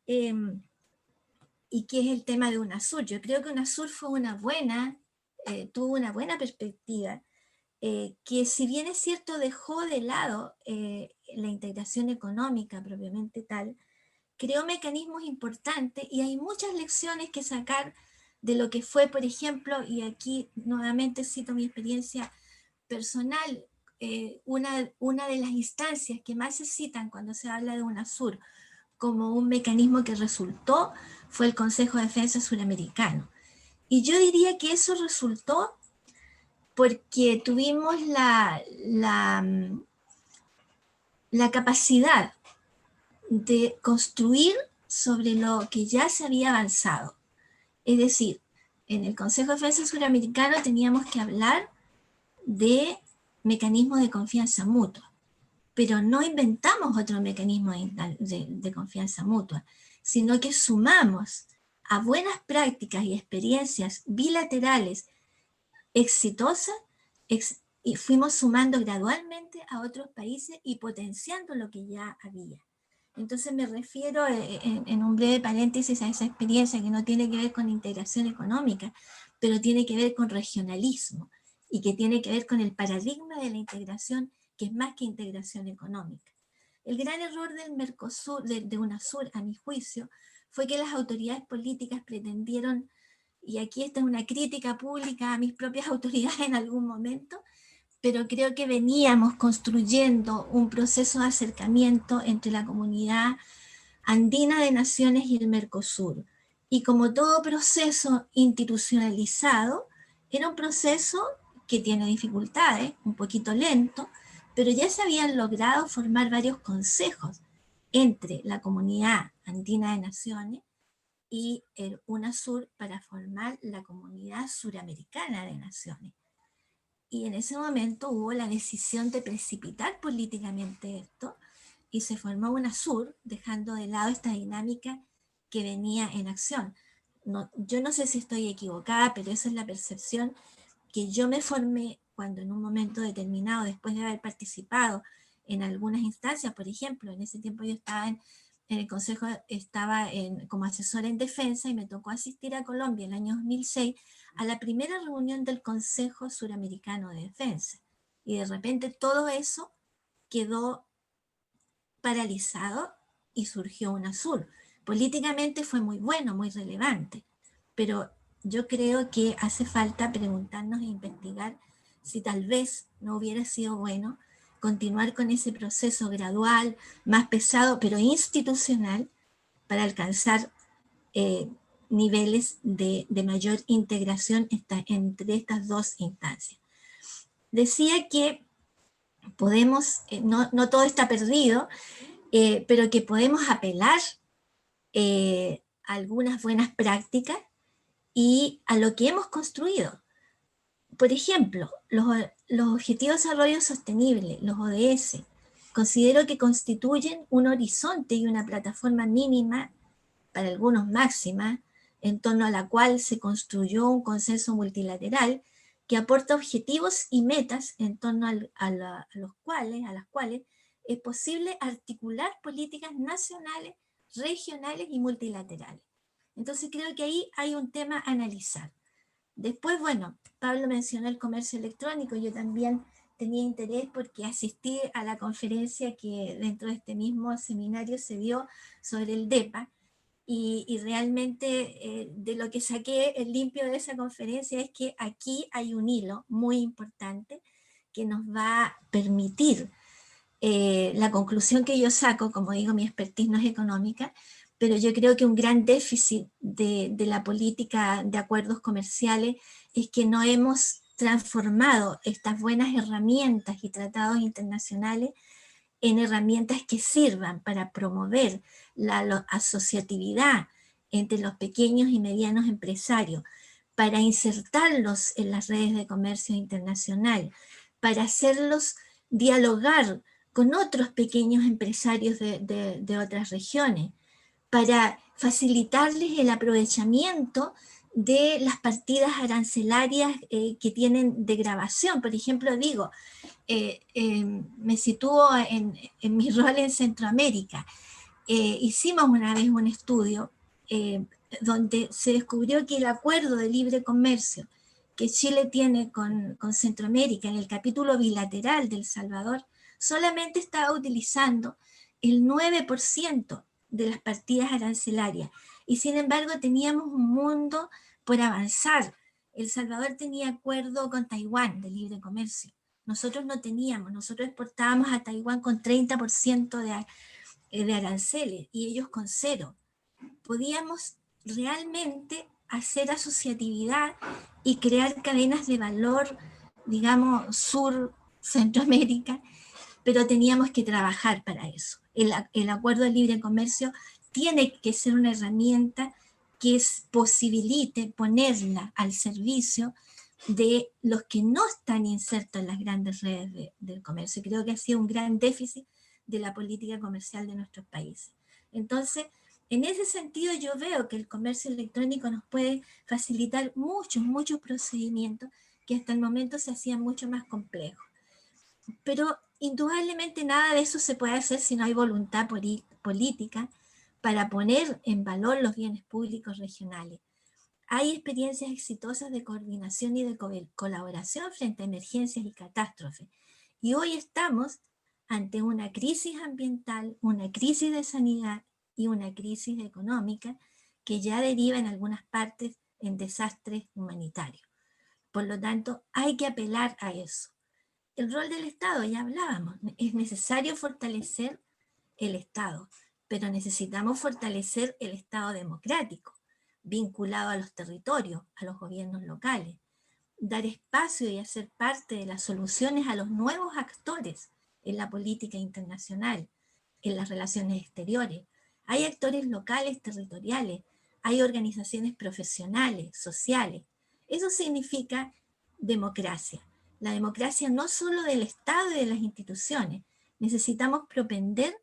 y que es el tema de UNASUR. Yo creo que UNASUR tuvo una buena perspectiva, que si bien es cierto dejó de lado la integración económica propiamente tal, creó mecanismos importantes y hay muchas lecciones que sacar de lo que fue, por ejemplo, y aquí nuevamente cito mi experiencia personal, una de las instancias que más se citan cuando se habla de UNASUR como un mecanismo que resultó fue el Consejo de Defensa Suramericano. Y yo diría que eso resultó porque tuvimos la capacidad de construir sobre lo que ya se había avanzado. Es decir, en el Consejo de Defensa Suramericano teníamos que hablar de mecanismos de confianza mutua, pero no inventamos otro mecanismo de confianza mutua, sino que sumamos a buenas prácticas y experiencias bilaterales exitosas y fuimos sumando gradualmente a otros países y potenciando lo que ya había. Entonces me refiero en un breve paréntesis a esa experiencia que no tiene que ver con integración económica, pero tiene que ver con regionalismo y que tiene que ver con el paradigma de la integración, que es más que integración económica. El gran error del Mercosur, de UNASUR, a mi juicio, fue que las autoridades políticas pretendieron, y aquí esta es una crítica pública a mis propias autoridades en algún momento, pero creo que veníamos construyendo un proceso de acercamiento entre la comunidad andina de naciones y el Mercosur. Y como todo proceso institucionalizado, era un proceso que tiene dificultades, un poquito lento, pero ya se habían logrado formar varios consejos entre la comunidad andina de naciones y el UNASUR para formar la comunidad suramericana de naciones. Y en ese momento hubo la decisión de precipitar políticamente esto y se formó UNASUR, dejando de lado esta dinámica que venía en acción. No, yo no sé si estoy equivocada, pero esa es la percepción que yo me formé cuando en un momento determinado, después de haber participado en algunas instancias, por ejemplo, en ese tiempo yo estaba en el Consejo, estaba como asesora en defensa y me tocó asistir a Colombia en el año 2006 a la primera reunión del Consejo Suramericano de Defensa. Y de repente todo eso quedó paralizado y surgió UNASUR. Políticamente fue muy bueno, muy relevante, pero yo creo que hace falta preguntarnos e investigar si tal vez no hubiera sido bueno continuar con ese proceso gradual, más pesado, pero institucional, para alcanzar niveles de mayor integración entre estas dos instancias. Decía que podemos, no todo está perdido, pero que podemos apelar a algunas buenas prácticas y a lo que hemos construido. Por ejemplo, los Objetivos de Desarrollo Sostenible, los ODS, considero que constituyen un horizonte y una plataforma mínima, para algunos máxima, en torno a la cual se construyó un consenso multilateral que aporta objetivos y metas en torno a las cuales es posible articular políticas nacionales, regionales y multilaterales. Entonces creo que ahí hay un tema a analizar. Después, bueno, Pablo mencionó el comercio electrónico, yo también tenía interés porque asistí a la conferencia que dentro de este mismo seminario se dio sobre el DEPA, y realmente de lo que saqué el limpio de esa conferencia es que aquí hay un hilo muy importante que nos va a permitir, la conclusión que yo saco, como digo, mi expertise no es económica, pero yo creo que un gran déficit de la política de acuerdos comerciales es que no hemos transformado estas buenas herramientas y tratados internacionales en herramientas que sirvan para promover la asociatividad entre los pequeños y medianos empresarios, para insertarlos en las redes de comercio internacional, para hacerlos dialogar con otros pequeños empresarios de otras regiones, para facilitarles el aprovechamiento de las partidas arancelarias que tienen de grabación. Por ejemplo, digo, me sitúo en mi rol en Centroamérica. Hicimos una vez un estudio donde se descubrió que el acuerdo de libre comercio que Chile tiene con Centroamérica en el capítulo bilateral de El Salvador solamente estaba utilizando el 9% de las partidas arancelarias, y sin embargo teníamos un mundo por avanzar. El Salvador tenía acuerdo con Taiwán de libre comercio, nosotros no teníamos, nosotros exportábamos a Taiwán con 30% de aranceles y ellos con 0. Podíamos realmente hacer asociatividad y crear cadenas de valor, digamos, Centroamérica, pero teníamos que trabajar para eso. El acuerdo de libre comercio tiene que ser una herramienta que posibilite ponerla al servicio de los que no están insertos en las grandes redes del comercio. Creo que ha sido un gran déficit de la política comercial de nuestros países. Entonces, en ese sentido yo veo que el comercio electrónico nos puede facilitar muchos procedimientos que hasta el momento se hacían mucho más complejos. Pero indudablemente nada de eso se puede hacer si no hay voluntad política para poner en valor los bienes públicos regionales. Hay experiencias exitosas de coordinación y de colaboración frente a emergencias y catástrofes. Y hoy estamos ante una crisis ambiental, una crisis de sanidad y una crisis económica que ya deriva en algunas partes en desastres humanitarios. Por lo tanto, hay que apelar a eso. El rol del Estado, ya hablábamos, es necesario fortalecer el Estado, pero necesitamos fortalecer el Estado democrático, vinculado a los territorios, a los gobiernos locales, dar espacio y hacer parte de las soluciones a los nuevos actores en la política internacional, en las relaciones exteriores. Hay actores locales, territoriales, hay organizaciones profesionales, sociales. Eso significa democracia. La democracia no solo del Estado y de las instituciones. Necesitamos propender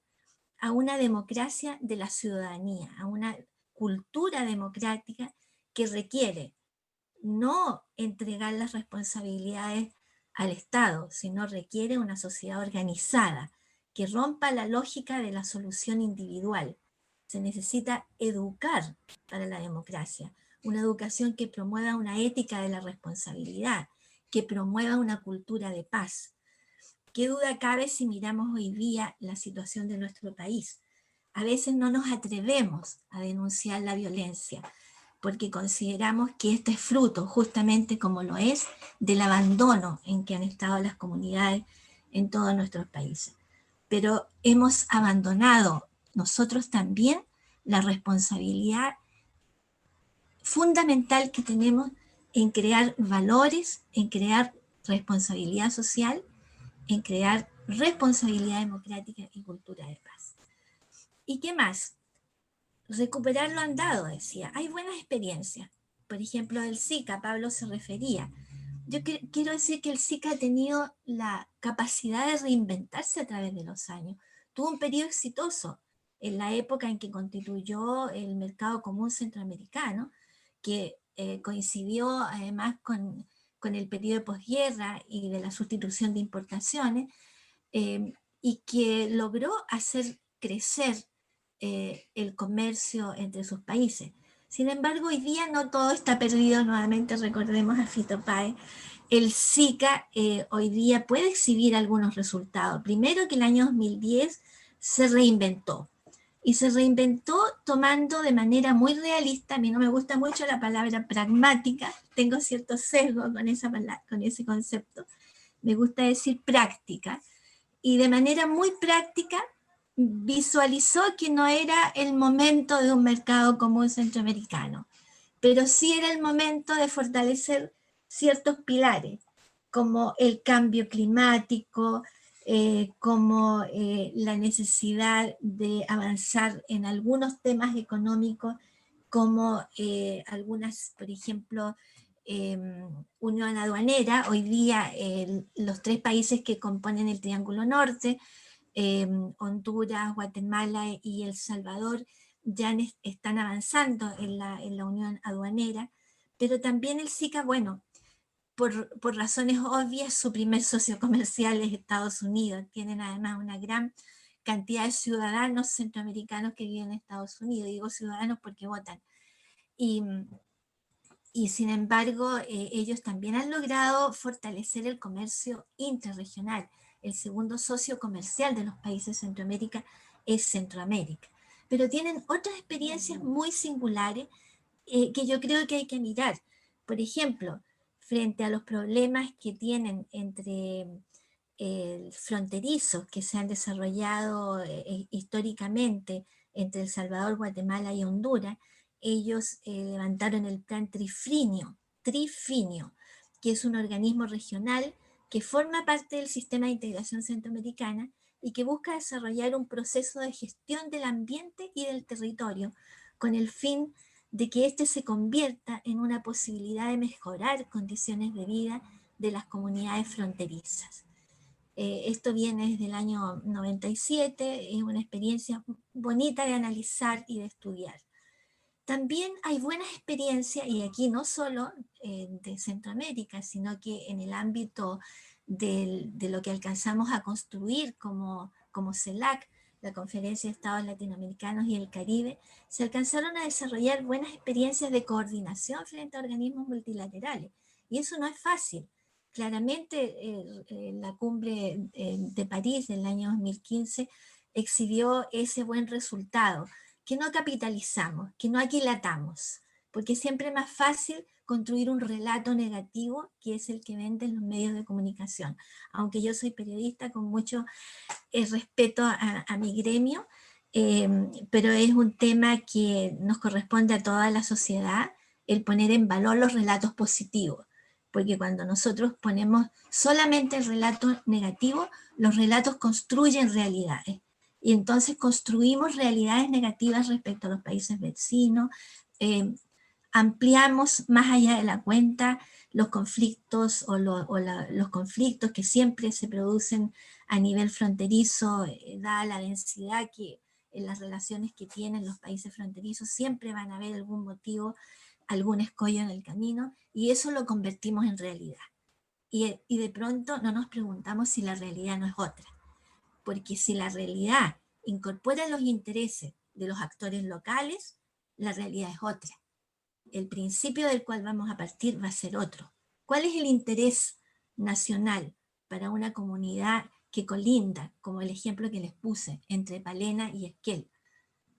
a una democracia de la ciudadanía, a una cultura democrática que requiere no entregar las responsabilidades al Estado, sino requiere una sociedad organizada que rompa la lógica de la solución individual. Se necesita educar para la democracia, una educación que promueva una ética de la responsabilidad, que promueva una cultura de paz. ¿Qué duda cabe si miramos hoy día la situación de nuestro país? A veces no nos atrevemos a denunciar la violencia, porque consideramos que este es fruto, justamente como lo es, del abandono en que han estado las comunidades en todos nuestros países. Pero hemos abandonado nosotros también la responsabilidad fundamental que tenemos en crear valores, en crear responsabilidad social, en crear responsabilidad democrática y cultura de paz. ¿Y qué más? Recuperar lo andado, decía. Hay buenas experiencias. Por ejemplo, el SICA, Pablo se refería. Yo quiero decir que el SICA ha tenido la capacidad de reinventarse a través de los años. Tuvo un periodo exitoso en la época en que constituyó el Mercado Común Centroamericano, que coincidió además con el periodo de posguerra y de la sustitución de importaciones, y que logró hacer crecer el comercio entre sus países. Sin embargo, hoy día no todo está perdido. Nuevamente recordemos a Fito Páez. El SICA hoy día puede exhibir algunos resultados. Primero, que el año 2010 se reinventó. Y se reinventó tomando de manera muy realista. A mí no me gusta mucho la palabra pragmática, tengo cierto sesgo con ese concepto. Me gusta decir práctica. Y de manera muy práctica visualizó que no era el momento de un mercado común centroamericano, pero sí era el momento de fortalecer ciertos pilares, como el cambio climático, como la necesidad de avanzar en algunos temas económicos, como algunas, por ejemplo, unión aduanera. Hoy día los 3 países que componen el Triángulo Norte, Honduras, Guatemala y El Salvador, ya están avanzando en la unión aduanera, pero también el SICA, bueno, por razones obvias, su primer socio comercial es Estados Unidos. Tienen además una gran cantidad de ciudadanos centroamericanos que viven en Estados Unidos. Digo ciudadanos porque votan. Y sin embargo, ellos también han logrado fortalecer el comercio interregional. El segundo socio comercial de los países de Centroamérica es Centroamérica. Pero tienen otras experiencias muy singulares que yo creo que hay que mirar. Por ejemplo, frente a los problemas que tienen entre fronterizos que se han desarrollado históricamente entre El Salvador, Guatemala y Honduras, ellos levantaron el plan Trifinio, que es un organismo regional que forma parte del sistema de integración centroamericana y que busca desarrollar un proceso de gestión del ambiente y del territorio con el fin de que éste se convierta en una posibilidad de mejorar condiciones de vida de las comunidades fronterizas. Esto viene desde el año 97, es una experiencia bonita de analizar y de estudiar. También hay buenas experiencias, y aquí no solo de Centroamérica, sino que en el ámbito de lo que alcanzamos a construir como CELAC, la Conferencia de Estados Latinoamericanos y el Caribe, se alcanzaron a desarrollar buenas experiencias de coordinación frente a organismos multilaterales. Y eso no es fácil. Claramente la cumbre de París del año 2015 exhibió ese buen resultado, que no capitalizamos, que no aquilatamos, porque siempre es más fácil construir un relato negativo, que es el que venden los medios de comunicación. Aunque yo soy periodista con mucho respeto a mi gremio, pero es un tema que nos corresponde a toda la sociedad, el poner en valor los relatos positivos, porque cuando nosotros ponemos solamente el relato negativo, los relatos construyen realidades, y entonces construimos realidades negativas respecto a los países vecinos, ampliamos más allá de la cuenta los conflictos los conflictos que siempre se producen a nivel fronterizo, dada la densidad que en las relaciones que tienen los países fronterizos, siempre van a haber algún motivo, algún escollo en el camino, y eso lo convertimos en realidad. Y de pronto no nos preguntamos si la realidad no es otra, porque si la realidad incorpora los intereses de los actores locales, la realidad es otra. El principio del cual vamos a partir va a ser otro. ¿Cuál es el interés nacional para una comunidad que colinda, como el ejemplo que les puse, entre Palena y Esquel?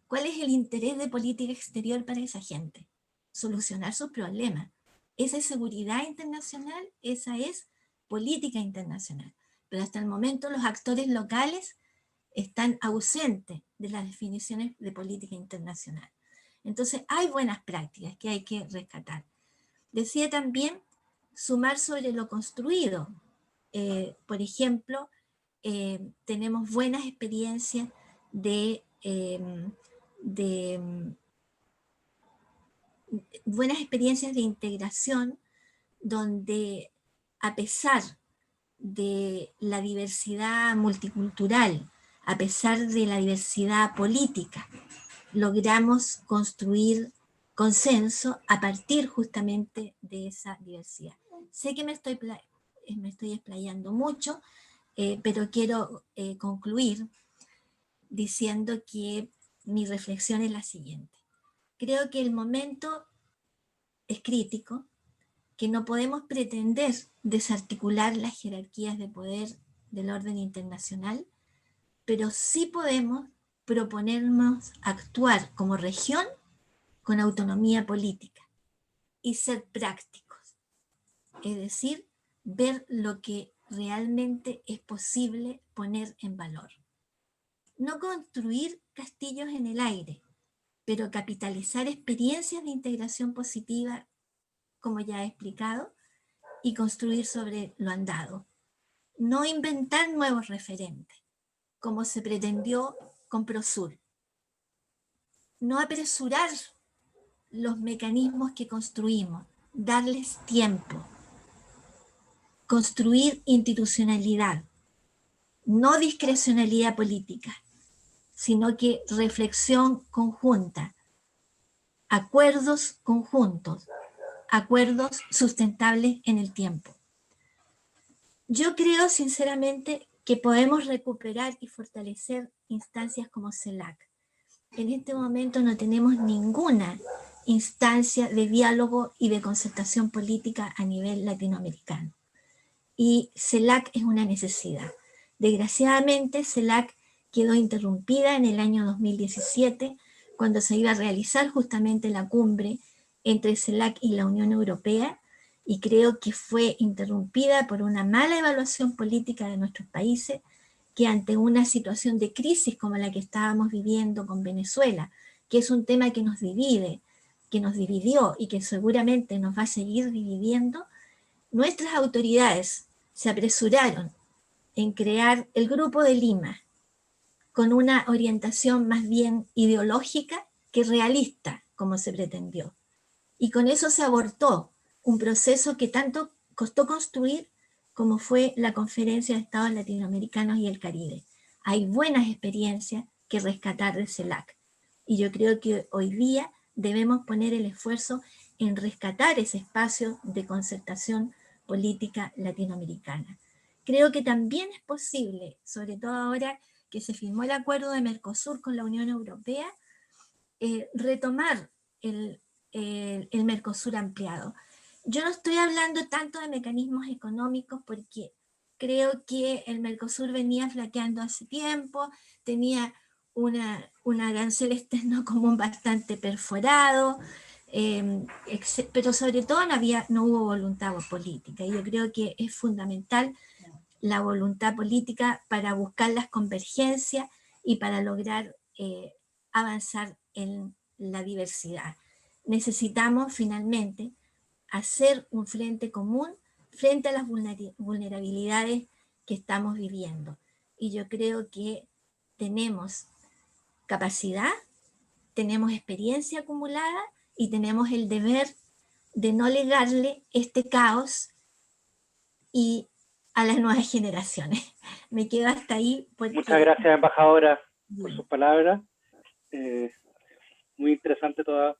¿Cuál es el interés de política exterior para esa gente? Solucionar sus problemas. Esa es seguridad internacional, esa es política internacional. Pero hasta el momento los actores locales están ausentes de las definiciones de política internacional. Entonces hay buenas prácticas que hay que rescatar. Decía también sumar sobre lo construido. Por ejemplo, tenemos buenas experiencias de integración, donde a pesar de la diversidad multicultural, a pesar de la diversidad política, logramos construir consenso a partir justamente de esa diversidad. Sé que me estoy explayando mucho, pero quiero concluir diciendo que mi reflexión es la siguiente. Creo que el momento es crítico, que no podemos pretender desarticular las jerarquías de poder del orden internacional, pero sí podemos proponernos actuar como región con autonomía política y ser prácticos, es decir, ver lo que realmente es posible poner en valor. No construir castillos en el aire, pero capitalizar experiencias de integración positiva, como ya he explicado, y construir sobre lo andado. No inventar nuevos referentes, como se pretendió con Prosur. No apresurar los mecanismos que construimos, darles tiempo. Construir institucionalidad, no discrecionalidad política, sino que reflexión conjunta, acuerdos conjuntos, acuerdos sustentables en el tiempo. Yo creo sinceramente que podemos recuperar y fortalecer instancias como CELAC. En este momento no tenemos ninguna instancia de diálogo y de concertación política a nivel latinoamericano. Y CELAC es una necesidad. Desgraciadamente, CELAC quedó interrumpida en el año 2017, cuando se iba a realizar justamente la cumbre entre CELAC y la Unión Europea, y creo que fue interrumpida por una mala evaluación política de nuestros países, que ante una situación de crisis como la que estábamos viviendo con Venezuela, que es un tema que nos divide, que nos dividió y que seguramente nos va a seguir dividiendo, nuestras autoridades se apresuraron en crear el Grupo de Lima, con una orientación más bien ideológica que realista, como se pretendió. Y con eso se abortó un proceso que tanto costó construir como fue la Conferencia de Estados Latinoamericanos y el Caribe. Hay buenas experiencias que rescatar de CELAC. Y yo creo que hoy día debemos poner el esfuerzo en rescatar ese espacio de concertación política latinoamericana. creo que también es posible, sobre todo ahora que se firmó el acuerdo de Mercosur con la Unión Europea, retomar el Mercosur ampliado. Yo no estoy hablando tanto de mecanismos económicos porque creo que el Mercosur venía flaqueando hace tiempo, tenía un arancel externo común bastante perforado, pero sobre todo no hubo voluntad política, y yo creo que es fundamental la voluntad política para buscar las convergencias y para lograr avanzar en la diversidad. Necesitamos finalmente hacer un frente común frente a las vulnerabilidades que estamos viviendo. Y yo creo que tenemos capacidad, tenemos experiencia acumulada y tenemos el deber de no legarle este caos y a las nuevas generaciones. Me quedo hasta ahí. Porque... Muchas gracias, embajadora, por sus palabras. Muy interesante toda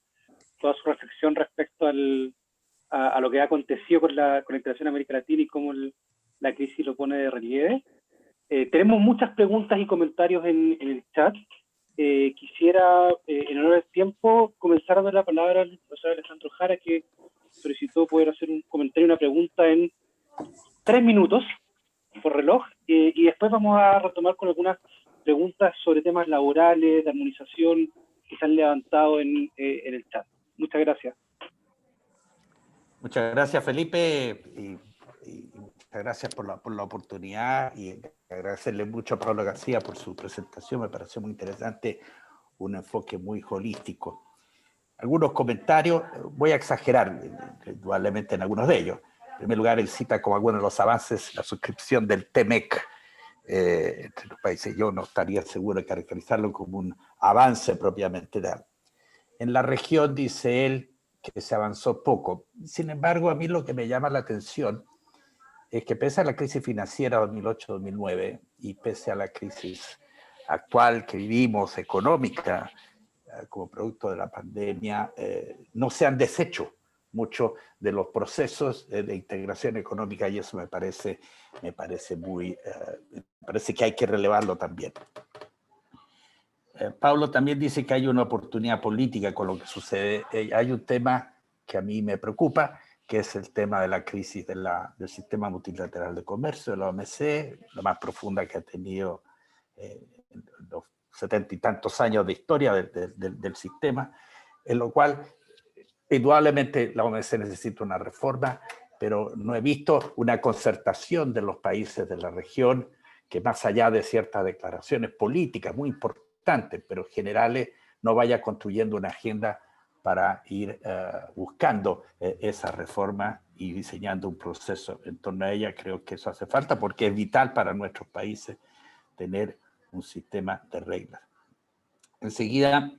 su reflexión respecto a lo que ha acontecido con la integración en América Latina y cómo la crisis lo pone de relieve. Tenemos muchas preguntas y comentarios en el chat. Quisiera, en honor al tiempo, comenzar a dar la palabra al profesor Alejandro Jara, que solicitó poder hacer un comentario y una pregunta en 3 minutos por reloj, y después vamos a retomar con algunas preguntas sobre temas laborales, de armonización, que se han levantado en el chat. Muchas gracias. Muchas gracias, Felipe, y muchas gracias por la oportunidad, y agradecerle mucho a Pablo García por su presentación. Me pareció muy interesante, un enfoque muy holístico. Algunos comentarios, voy a exagerar indudablemente en algunos de ellos. En primer lugar, él cita como algunos de los avances la suscripción del TEMEC entre los países. Yo no estaría seguro de caracterizarlo como un avance propiamente tal. En la región, dice él, que se avanzó poco. Sin embargo, a mí lo que me llama la atención es que pese a la crisis financiera 2008-2009 y pese a la crisis actual que vivimos, económica, como producto de la pandemia, no se han deshecho mucho de los procesos de integración económica, y eso me parece que hay que relevarlo también. Pablo también dice que hay una oportunidad política con lo que sucede. Hay un tema que a mí me preocupa, que es el tema de la crisis del sistema multilateral de comercio, de la OMC, la más profunda que ha tenido en los 70 y tantos años de historia del sistema, en lo cual indudablemente la OMC necesita una reforma, pero no he visto una concertación de los países de la región que, más allá de ciertas declaraciones políticas muy importantes, pero generales, no vaya construyendo una agenda para ir buscando esa reforma y diseñando un proceso en torno a ella. Creo que eso hace falta porque es vital para nuestros países tener un sistema de reglas. Enseguida,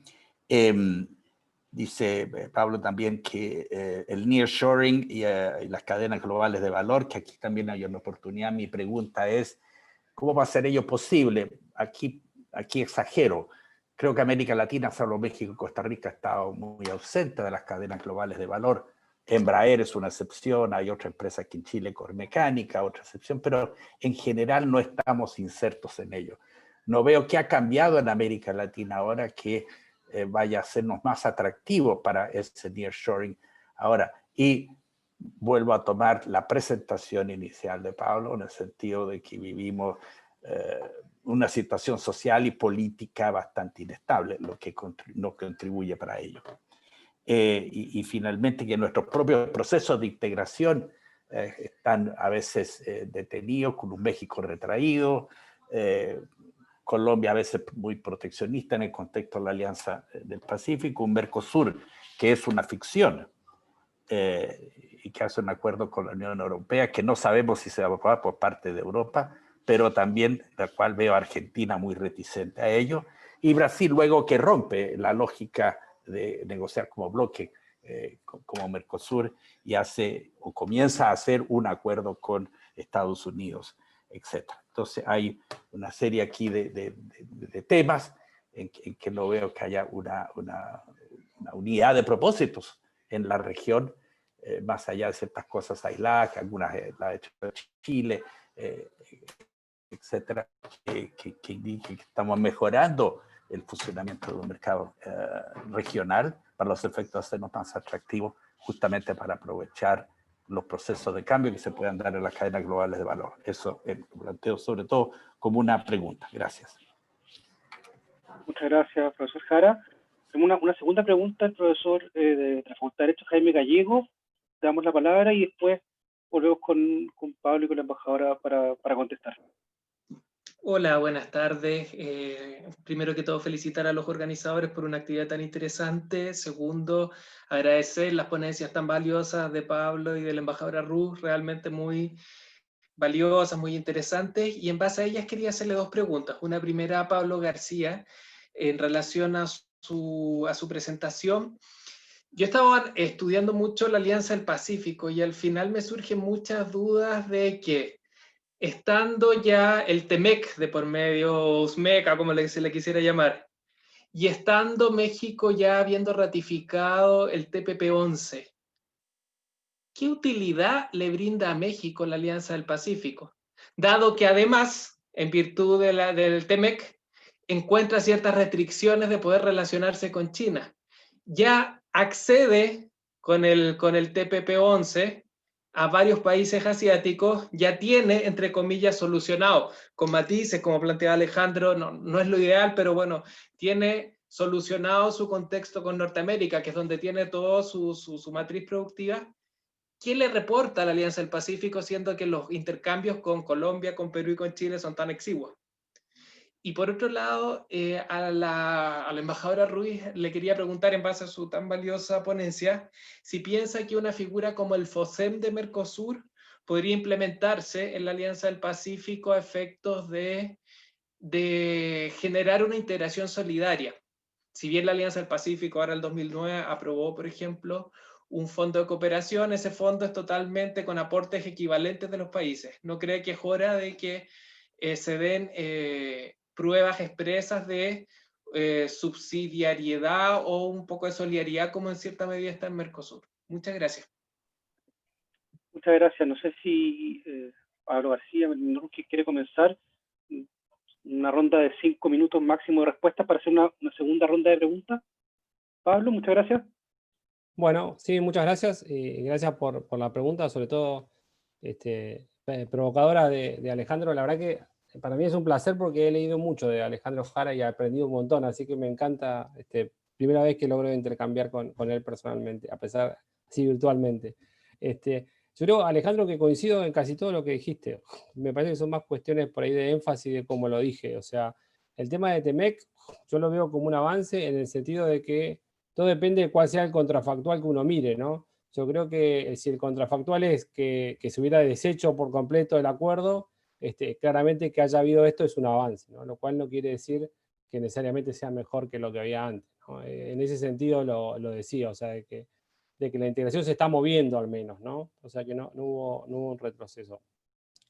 dice Pablo también que el nearshoring y las cadenas globales de valor, que aquí también hay una oportunidad. Mi pregunta es, ¿cómo va a ser ello posible? Aquí exagero. Creo que América Latina, solo México y Costa Rica, ha estado muy ausente de las cadenas globales de valor. Embraer es una excepción, hay otra empresa aquí en Chile, Cormecánica, otra excepción, pero en general no estamos insertos en ello. No veo qué ha cambiado en América Latina ahora que vaya a hacernos más atractivos para ese nearshoring ahora. Y vuelvo a tomar la presentación inicial de Pablo en el sentido de que vivimos una situación social y política bastante inestable, lo que no contribuye para ello. Y finalmente que nuestros propios procesos de integración están a veces detenidos, con un México retraído, Colombia a veces muy proteccionista en el contexto de la Alianza del Pacífico, un Mercosur que es una ficción y que hace un acuerdo con la Unión Europea que no sabemos si se va a aprobar por parte de Europa, pero también la cual veo a Argentina muy reticente a ello, y Brasil luego que rompe la lógica de negociar como bloque, como Mercosur, y hace o comienza a hacer un acuerdo con Estados Unidos, etc. Entonces hay una serie aquí de temas en que no veo que haya una unidad de propósitos en la región, más allá de ciertas cosas aisladas, que algunas la ha hecho Chile, etcétera, que indique que estamos mejorando el funcionamiento de un mercado regional para los efectos de hacernos más atractivos, justamente para aprovechar los procesos de cambio que se puedan dar en las cadenas globales de valor. Eso lo planteo sobre todo como una pregunta. Gracias. Muchas gracias, profesor Jara. Tenemos una segunda pregunta del profesor de la Facultad de Derecho, Jaime Gallego. Le damos la palabra y después volvemos con Pablo y con la embajadora para contestar. Hola, buenas tardes. Primero que todo, felicitar a los organizadores por una actividad tan interesante. Segundo, agradecer las ponencias tan valiosas de Pablo y de la embajadora Ruth, realmente muy valiosas, muy interesantes. Y en base a ellas quería hacerle dos preguntas. Una primera a Pablo García, en relación a su presentación. Yo estaba estudiando mucho la Alianza del Pacífico y al final me surgen muchas dudas de que, estando ya el TEMEC de por medio, USMECA, como se le quisiera llamar, y estando México ya habiendo ratificado el TPP-11, ¿qué utilidad le brinda a México la Alianza del Pacífico? Dado que además, en virtud del TEMEC, encuentra ciertas restricciones de poder relacionarse con China. Ya accede con el TPP-11 a varios países asiáticos, ya tiene, entre comillas, solucionado, con matices, como planteaba Alejandro, no es lo ideal, pero bueno, tiene solucionado su contexto con Norteamérica, que es donde tiene toda su matriz productiva. ¿Quién le reporta a la Alianza del Pacífico, siendo que los intercambios con Colombia, con Perú y con Chile son tan exiguos? Y por otro lado, a la embajadora Ruiz le quería preguntar, en base a su tan valiosa ponencia, si piensa que una figura como el FOSEM de Mercosur podría implementarse en la Alianza del Pacífico a efectos de generar una integración solidaria. Si bien la Alianza del Pacífico ahora el 2009 aprobó, por ejemplo, un fondo de cooperación, ese fondo es totalmente con aportes equivalentes de los países. ¿No cree que es hora de que se den pruebas expresas de subsidiariedad o un poco de solidaridad, como en cierta medida está en Mercosur? Muchas gracias. Muchas gracias. No sé si Pablo García quiere comenzar una ronda de 5 minutos máximo de respuestas para hacer una segunda ronda de preguntas. Pablo, muchas gracias. Bueno, sí, muchas gracias. Gracias por la pregunta, sobre todo provocadora de Alejandro. La verdad que para mí es un placer porque he leído mucho de Alejandro Jara y he aprendido un montón, así que me encanta, primera vez que logro intercambiar con él personalmente, a pesar, así virtualmente. Yo creo, Alejandro, que coincido en casi todo lo que dijiste. Me parece que son más cuestiones por ahí de énfasis de cómo lo dije. O sea, el tema de TEMEC, yo lo veo como un avance en el sentido de que todo depende de cuál sea el contrafactual que uno mire, ¿no? Yo creo que si el contrafactual es que se hubiera deshecho por completo el acuerdo, claramente que haya habido esto es un avance, ¿no? Lo cual no quiere decir que necesariamente sea mejor que lo que había antes, ¿no? En ese sentido lo decía, o sea, de que la integración se está moviendo al menos, ¿no? O sea que no hubo un retroceso.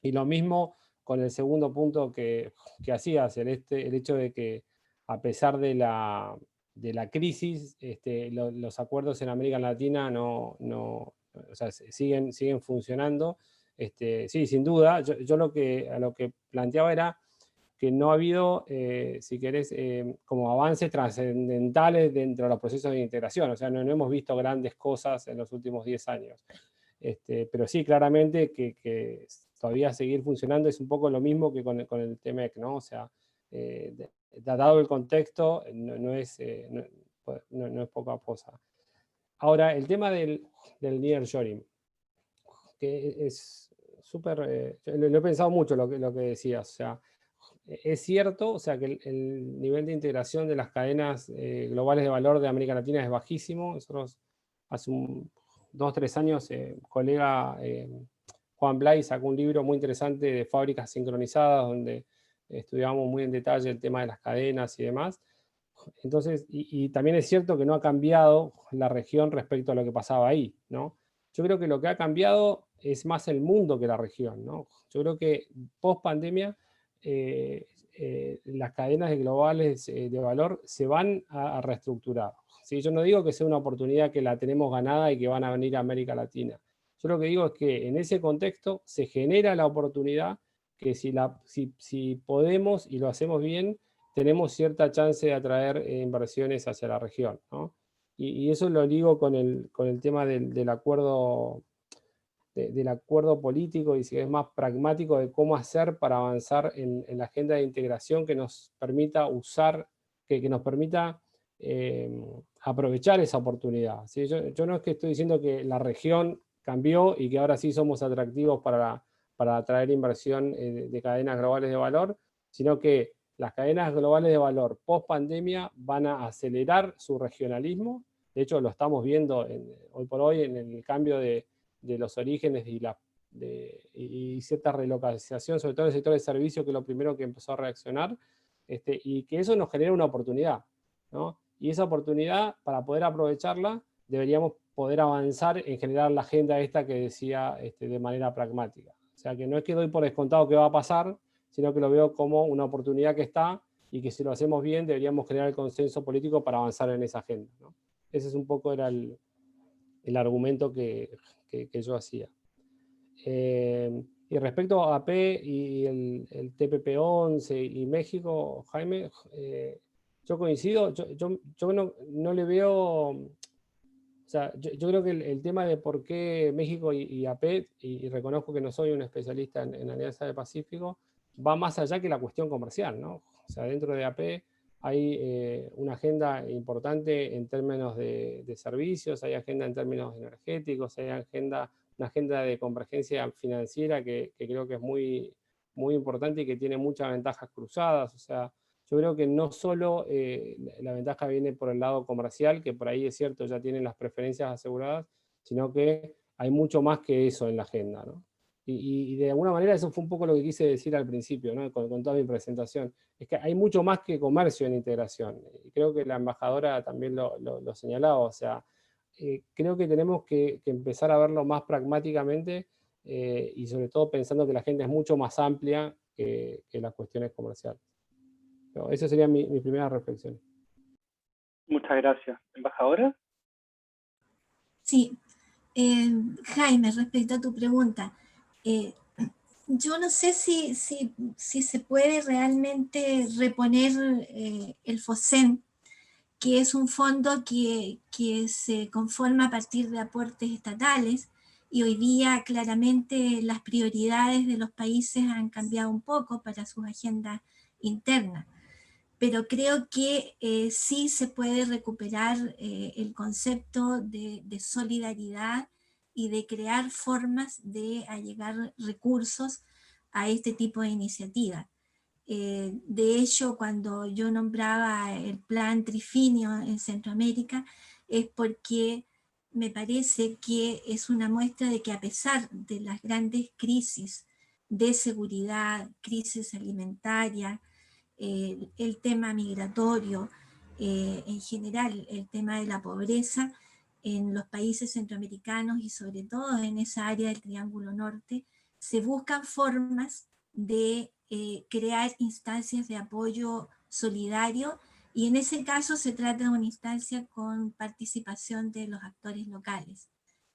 Y lo mismo con el segundo punto que hacías, el hecho de que a pesar de la crisis, los acuerdos en América Latina o sea, siguen funcionando. Sí, sin duda, yo lo que planteaba era que no ha habido, si querés, como avances trascendentales dentro de los procesos de integración. O sea, no hemos visto grandes cosas en los últimos 10 años. Pero sí, claramente que todavía seguir funcionando es un poco lo mismo que con el TEMEC, ¿no? O sea, dado el contexto, no es poca cosa. Ahora, el tema del nearshoring, que es súper, lo he pensado mucho lo que decías, o sea, es cierto, o sea, que el nivel de integración de las cadenas globales de valor de América Latina es bajísimo. Nosotros hace 2 o 3 años, colega Juan Blay sacó un libro muy interesante de fábricas sincronizadas, donde estudiamos muy en detalle el tema de las cadenas y demás. Entonces, y también es cierto que no ha cambiado la región respecto a lo que pasaba ahí, ¿no? Yo creo que lo que ha cambiado es más el mundo que la región, ¿no? Yo creo que post pandemia las cadenas globales de valor se van a reestructurar. ¿Sí? Yo no digo que sea una oportunidad que la tenemos ganada y que van a venir a América Latina. Yo lo que digo es que en ese contexto se genera la oportunidad que si podemos y lo hacemos bien, tenemos cierta chance de atraer inversiones hacia la región, ¿no? Y eso lo ligo con el tema del acuerdo, del acuerdo político, y si es más pragmático de cómo hacer para avanzar en la agenda de integración que nos permita que nos permita aprovechar esa oportunidad, ¿sí? Yo no es que estoy diciendo que la región cambió y que ahora sí somos atractivos para atraer inversión de cadenas globales de valor, sino que las cadenas globales de valor post pandemia van a acelerar su regionalismo. De hecho, lo estamos viendo hoy por hoy en el cambio de los orígenes y cierta relocalización, sobre todo en el sector de servicios, que es lo primero que empezó a reaccionar, y que eso nos genera una oportunidad, ¿no? Y esa oportunidad, para poder aprovecharla, deberíamos poder avanzar en generar la agenda esta que decía de manera pragmática. O sea, que no es que doy por descontado que va a pasar, sino que lo veo como una oportunidad que está, y que si lo hacemos bien deberíamos generar el consenso político para avanzar en esa agenda, ¿no? Ese es un poco era el argumento que yo hacía. Y respecto a AP y el TPP-11 y México, Jaime, yo coincido, yo no le veo, o sea, yo creo que el tema de por qué México y AP, y reconozco que no soy un especialista en Alianza del Pacífico, va más allá que la cuestión comercial, ¿no? O sea, dentro de AP hay una agenda importante en términos de servicios, hay agenda en términos energéticos, hay una agenda de convergencia financiera que creo que es muy, muy importante y que tiene muchas ventajas cruzadas. O sea, yo creo que no solo la ventaja viene por el lado comercial, que por ahí es cierto, ya tienen las preferencias aseguradas, sino que hay mucho más que eso en la agenda, ¿no? Y de alguna manera eso fue un poco lo que quise decir al principio, ¿no? Con toda mi presentación. Es que hay mucho más que comercio en integración. Y creo que la embajadora también lo señalaba. O sea, creo que tenemos que empezar a verlo más pragmáticamente y sobre todo pensando que la agenda es mucho más amplia que las cuestiones comerciales. No, esa sería mi primera reflexión. Muchas gracias. ¿Embajadora? Sí, Jaime, respecto a tu pregunta, yo no sé si se puede realmente reponer el FOSEN, que es un fondo que se conforma a partir de aportes estatales, y hoy día claramente las prioridades de los países han cambiado un poco para sus agendas internas. Pero creo que sí se puede recuperar el concepto de solidaridad y de crear formas de allegar recursos a este tipo de iniciativas. De hecho, cuando yo nombraba el plan Trifinio en Centroamérica, es porque me parece que es una muestra de que a pesar de las grandes crisis de seguridad, crisis alimentaria, el tema migratorio, en general el tema de la pobreza en los países centroamericanos y sobre todo en esa área del Triángulo Norte, se buscan formas de crear instancias de apoyo solidario, y en ese caso se trata de una instancia con participación de los actores locales.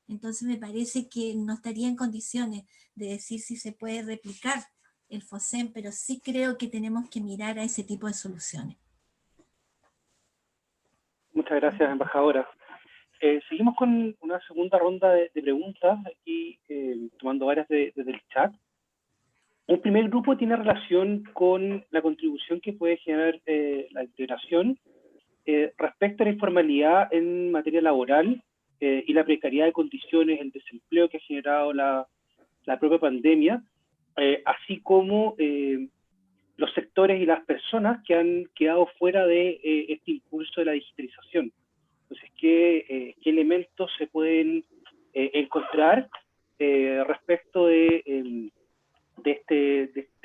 Entonces me parece que no estaría en condiciones de decir si se puede replicar el FOSEN, pero sí creo que tenemos que mirar a ese tipo de soluciones. Muchas gracias, embajadora. Seguimos con una segunda ronda de preguntas, aquí tomando varias desde el chat. Un primer grupo tiene relación con la contribución que puede generar la integración respecto a la informalidad en materia laboral y la precariedad de condiciones, el desempleo que ha generado la propia pandemia, así como los sectores y las personas que han quedado fuera de este impulso de la digitalización. Entonces, ¿qué elementos se pueden encontrar respecto del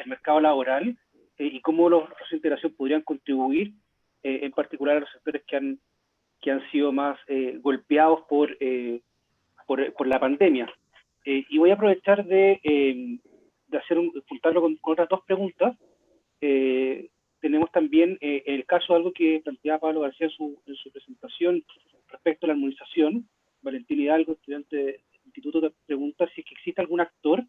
mercado laboral y cómo los procesos de integración podrían contribuir en particular a los sectores que han sido más golpeados por la pandemia? Y voy a aprovechar de juntarlo con otras dos preguntas. Tenemos también el caso de algo que planteaba Pablo García en su presentación respecto a la armonización. Valentín Hidalgo, estudiante del instituto, te pregunta si es que existe algún actor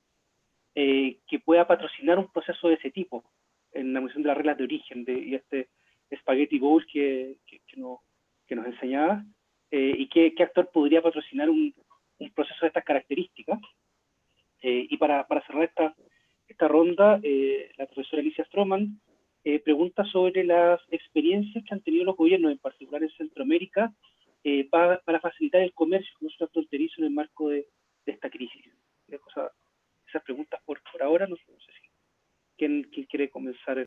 que pueda patrocinar un proceso de ese tipo, en la mención de las reglas de origen, y este Spaghetti Bowl que nos enseñaba, y qué actor podría patrocinar un proceso de estas características. Y para cerrar esta ronda, la profesora Alicia Stroman pregunta sobre las experiencias que han tenido los gobiernos, en particular en Centroamérica, para facilitar el comercio como un actor fronterizo en el marco de esta crisis. Esas preguntas por ahora, no sé si ¿quién quiere comenzar?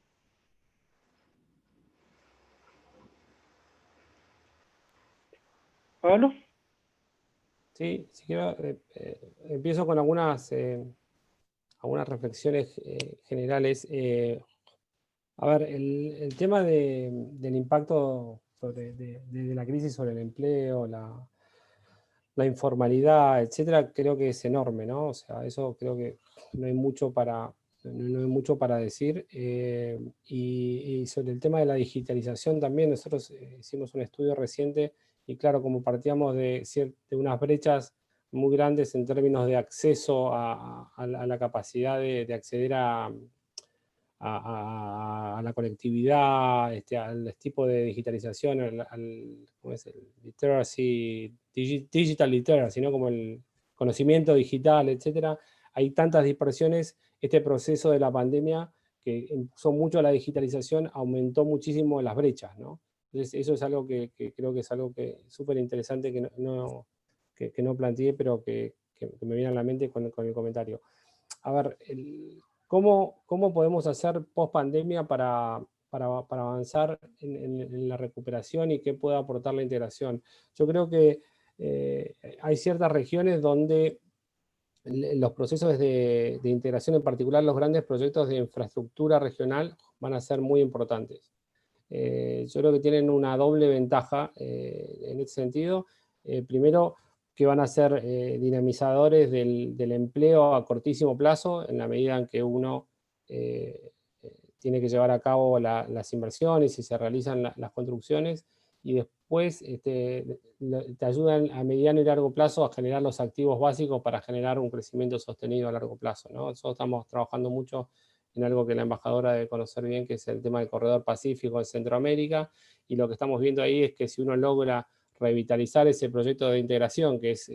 ¿Pablo? Sí, si quiero, empiezo con algunas reflexiones generales. A ver, el tema del impacto de la crisis sobre el empleo, la informalidad, etcétera, creo que es enorme, ¿no? O sea, eso creo que no hay mucho para decir. Y sobre el tema de la digitalización también, nosotros hicimos un estudio reciente y claro, como partíamos de unas brechas muy grandes en términos de acceso a la capacidad de acceder a la conectividad, al tipo de digitalización, ¿cómo es? El literacy, digital literacy, ¿no? Como el conocimiento digital, etcétera. Hay tantas dispersiones. Este proceso de la pandemia que impulsó mucho la digitalización aumentó muchísimo las brechas, ¿no? Entonces eso es algo que creo que es algo que súper interesante que no planteé, pero que me viene a la mente con el comentario. A ver, ¿cómo podemos hacer post pandemia para avanzar en la recuperación y qué puede aportar la integración? Yo creo que hay ciertas regiones donde los procesos de integración, en particular los grandes proyectos de infraestructura regional, van a ser muy importantes. Yo creo que tienen una doble ventaja en ese sentido. Primero, que van a ser dinamizadores del empleo a cortísimo plazo, en la medida en que uno tiene que llevar a cabo las inversiones y se realizan las construcciones, y después te ayudan a mediano y largo plazo a generar los activos básicos para generar un crecimiento sostenido a largo plazo, ¿no? Nosotros estamos trabajando mucho en algo que la embajadora debe conocer bien, que es el tema del corredor pacífico de Centroamérica, y lo que estamos viendo ahí es que si uno logra revitalizar ese proyecto de integración, que es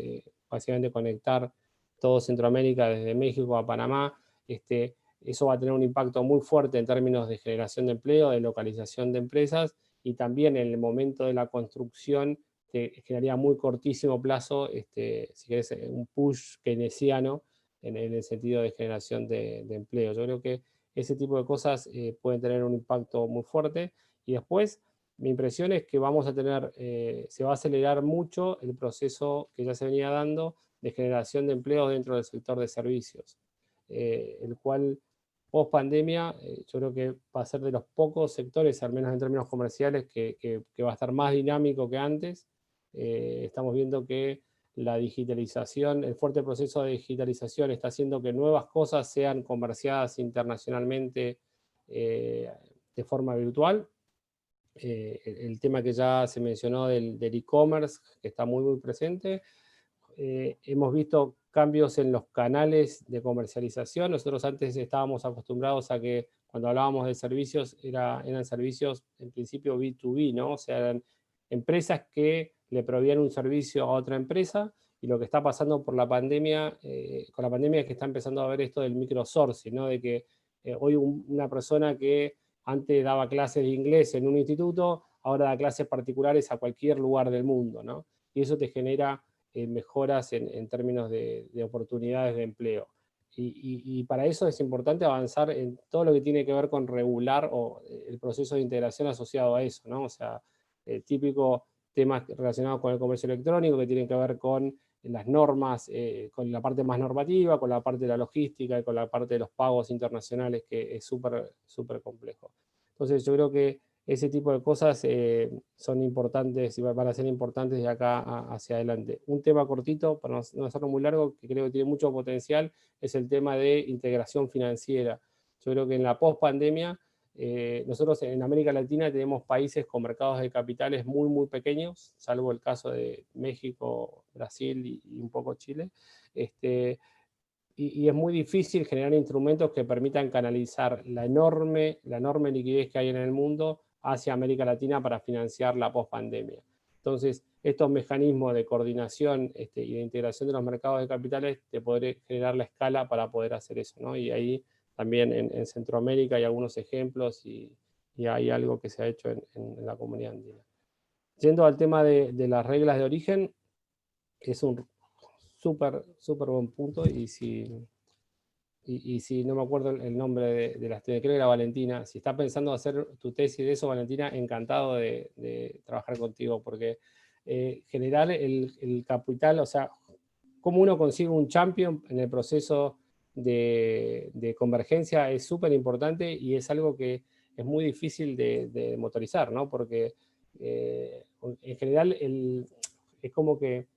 básicamente conectar todo Centroamérica desde México a Panamá, eso va a tener un impacto muy fuerte en términos de generación de empleo, de localización de empresas, y también en el momento de la construcción te generaría muy cortísimo plazo, si querés, un push keynesiano en el sentido de generación de empleo. Yo creo que ese tipo de cosas pueden tener un impacto muy fuerte. Y después, mi impresión es que vamos a tener, se va a acelerar mucho el proceso que ya se venía dando de generación de empleo dentro del sector de servicios, el cual post pandemia yo creo que va a ser de los pocos sectores, al menos en términos comerciales, que va a estar más dinámico que antes. Estamos viendo que la digitalización, el fuerte proceso de digitalización está haciendo que nuevas cosas sean comerciadas internacionalmente de forma virtual. El tema que ya se mencionó del e-commerce, que está muy presente. Hemos visto cambios en los canales de comercialización. Nosotros antes estábamos acostumbrados a que cuando hablábamos de servicios eran servicios en principio B2B, ¿no? O sea, eran empresas que le proveían un servicio a otra empresa, y lo que está pasando por la pandemia, con la pandemia, es que está empezando a ver esto del microsourcing, ¿no? De que hoy una persona que antes daba clases de inglés en un instituto, ahora da clases particulares a cualquier lugar del mundo, ¿no? Y eso te genera mejoras en términos de oportunidades de empleo. Y para eso es importante avanzar en todo lo que tiene que ver con regular o el proceso de integración asociado a eso, ¿no? O sea, típico temas relacionados con el comercio electrónico que tienen que ver con las normas, con la parte más normativa, con la parte de la logística y con la parte de los pagos internacionales, que es súper complejo. Entonces yo creo que ese tipo de cosas son importantes y van a ser importantes de acá hacia adelante. Un tema cortito, para no hacerlo muy largo, que creo que tiene mucho potencial, es el tema de integración financiera. Yo creo que en la post-pandemia, nosotros en América Latina tenemos países con mercados de capitales muy pequeños, salvo el caso de México, Brasil y un poco Chile. y es muy difícil generar instrumentos que permitan canalizar la enorme liquidez que hay en el mundo hacia América Latina para financiar la pospandemia. Entonces, estos mecanismos de coordinación y de integración de los mercados de capitales te podré generar la escala para poder hacer eso, ¿no? Y ahí también en Centroamérica hay algunos ejemplos y hay algo que se ha hecho en la comunidad andina. Yendo al tema de las reglas de origen, es un súper buen punto, y si no me acuerdo el nombre de la estudiante, creo que era Valentina, si estás pensando hacer tu tesis de eso, Valentina, encantado de trabajar contigo, porque generar el capital, o sea, cómo uno consigue un champion en el proceso de convergencia es súper importante, y es algo que es muy difícil de motorizar, ¿no? Porque en general es como que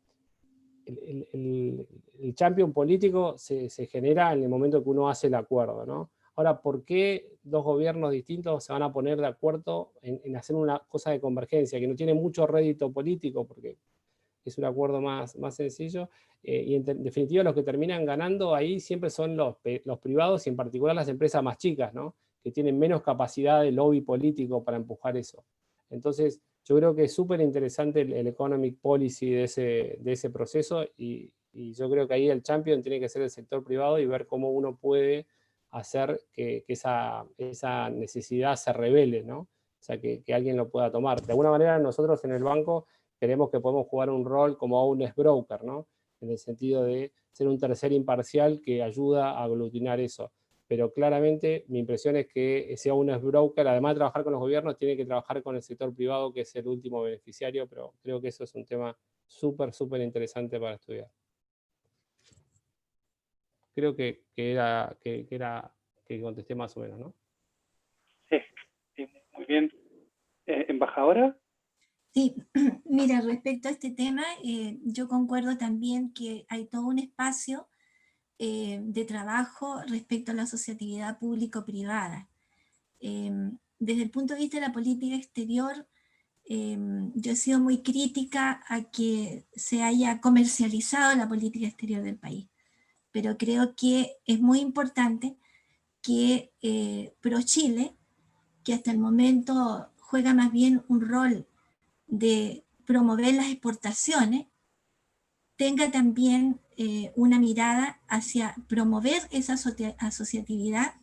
el champion político se genera en el momento que uno hace el acuerdo, ¿no? Ahora, ¿por qué dos gobiernos distintos se van a poner de acuerdo en hacer una cosa de convergencia que no tiene mucho rédito político, porque es un acuerdo más sencillo? Y en definitiva los que terminan ganando ahí siempre son los privados, y en particular las empresas más chicas, ¿no? Que tienen menos capacidad de lobby político para empujar eso. Entonces, yo creo que es súper interesante el economic policy de ese proceso, y yo creo que ahí el champion tiene que ser el sector privado, y ver cómo uno puede hacer que esa necesidad se revele, ¿no? O sea, que alguien lo pueda tomar. De alguna manera nosotros en el banco creemos que podemos jugar un rol como honest broker, ¿no? En el sentido de ser un tercer imparcial que ayuda a aglutinar eso. Pero claramente mi impresión es que ese honest broker, además de trabajar con los gobiernos, tiene que trabajar con el sector privado, que es el último beneficiario, pero creo que eso es un tema súper interesante para estudiar. Creo que contesté más o menos, ¿no? Sí, muy bien. ¿Embajadora? Sí, mira, respecto a este tema, yo concuerdo también que hay todo un espacio de trabajo respecto a la asociatividad público-privada. Desde el punto de vista de la política exterior, yo he sido muy crítica a que se haya comercializado la política exterior del país, pero creo que es muy importante que ProChile, que hasta el momento juega más bien un rol de promover las exportaciones, tenga también una mirada hacia promover esa asociatividad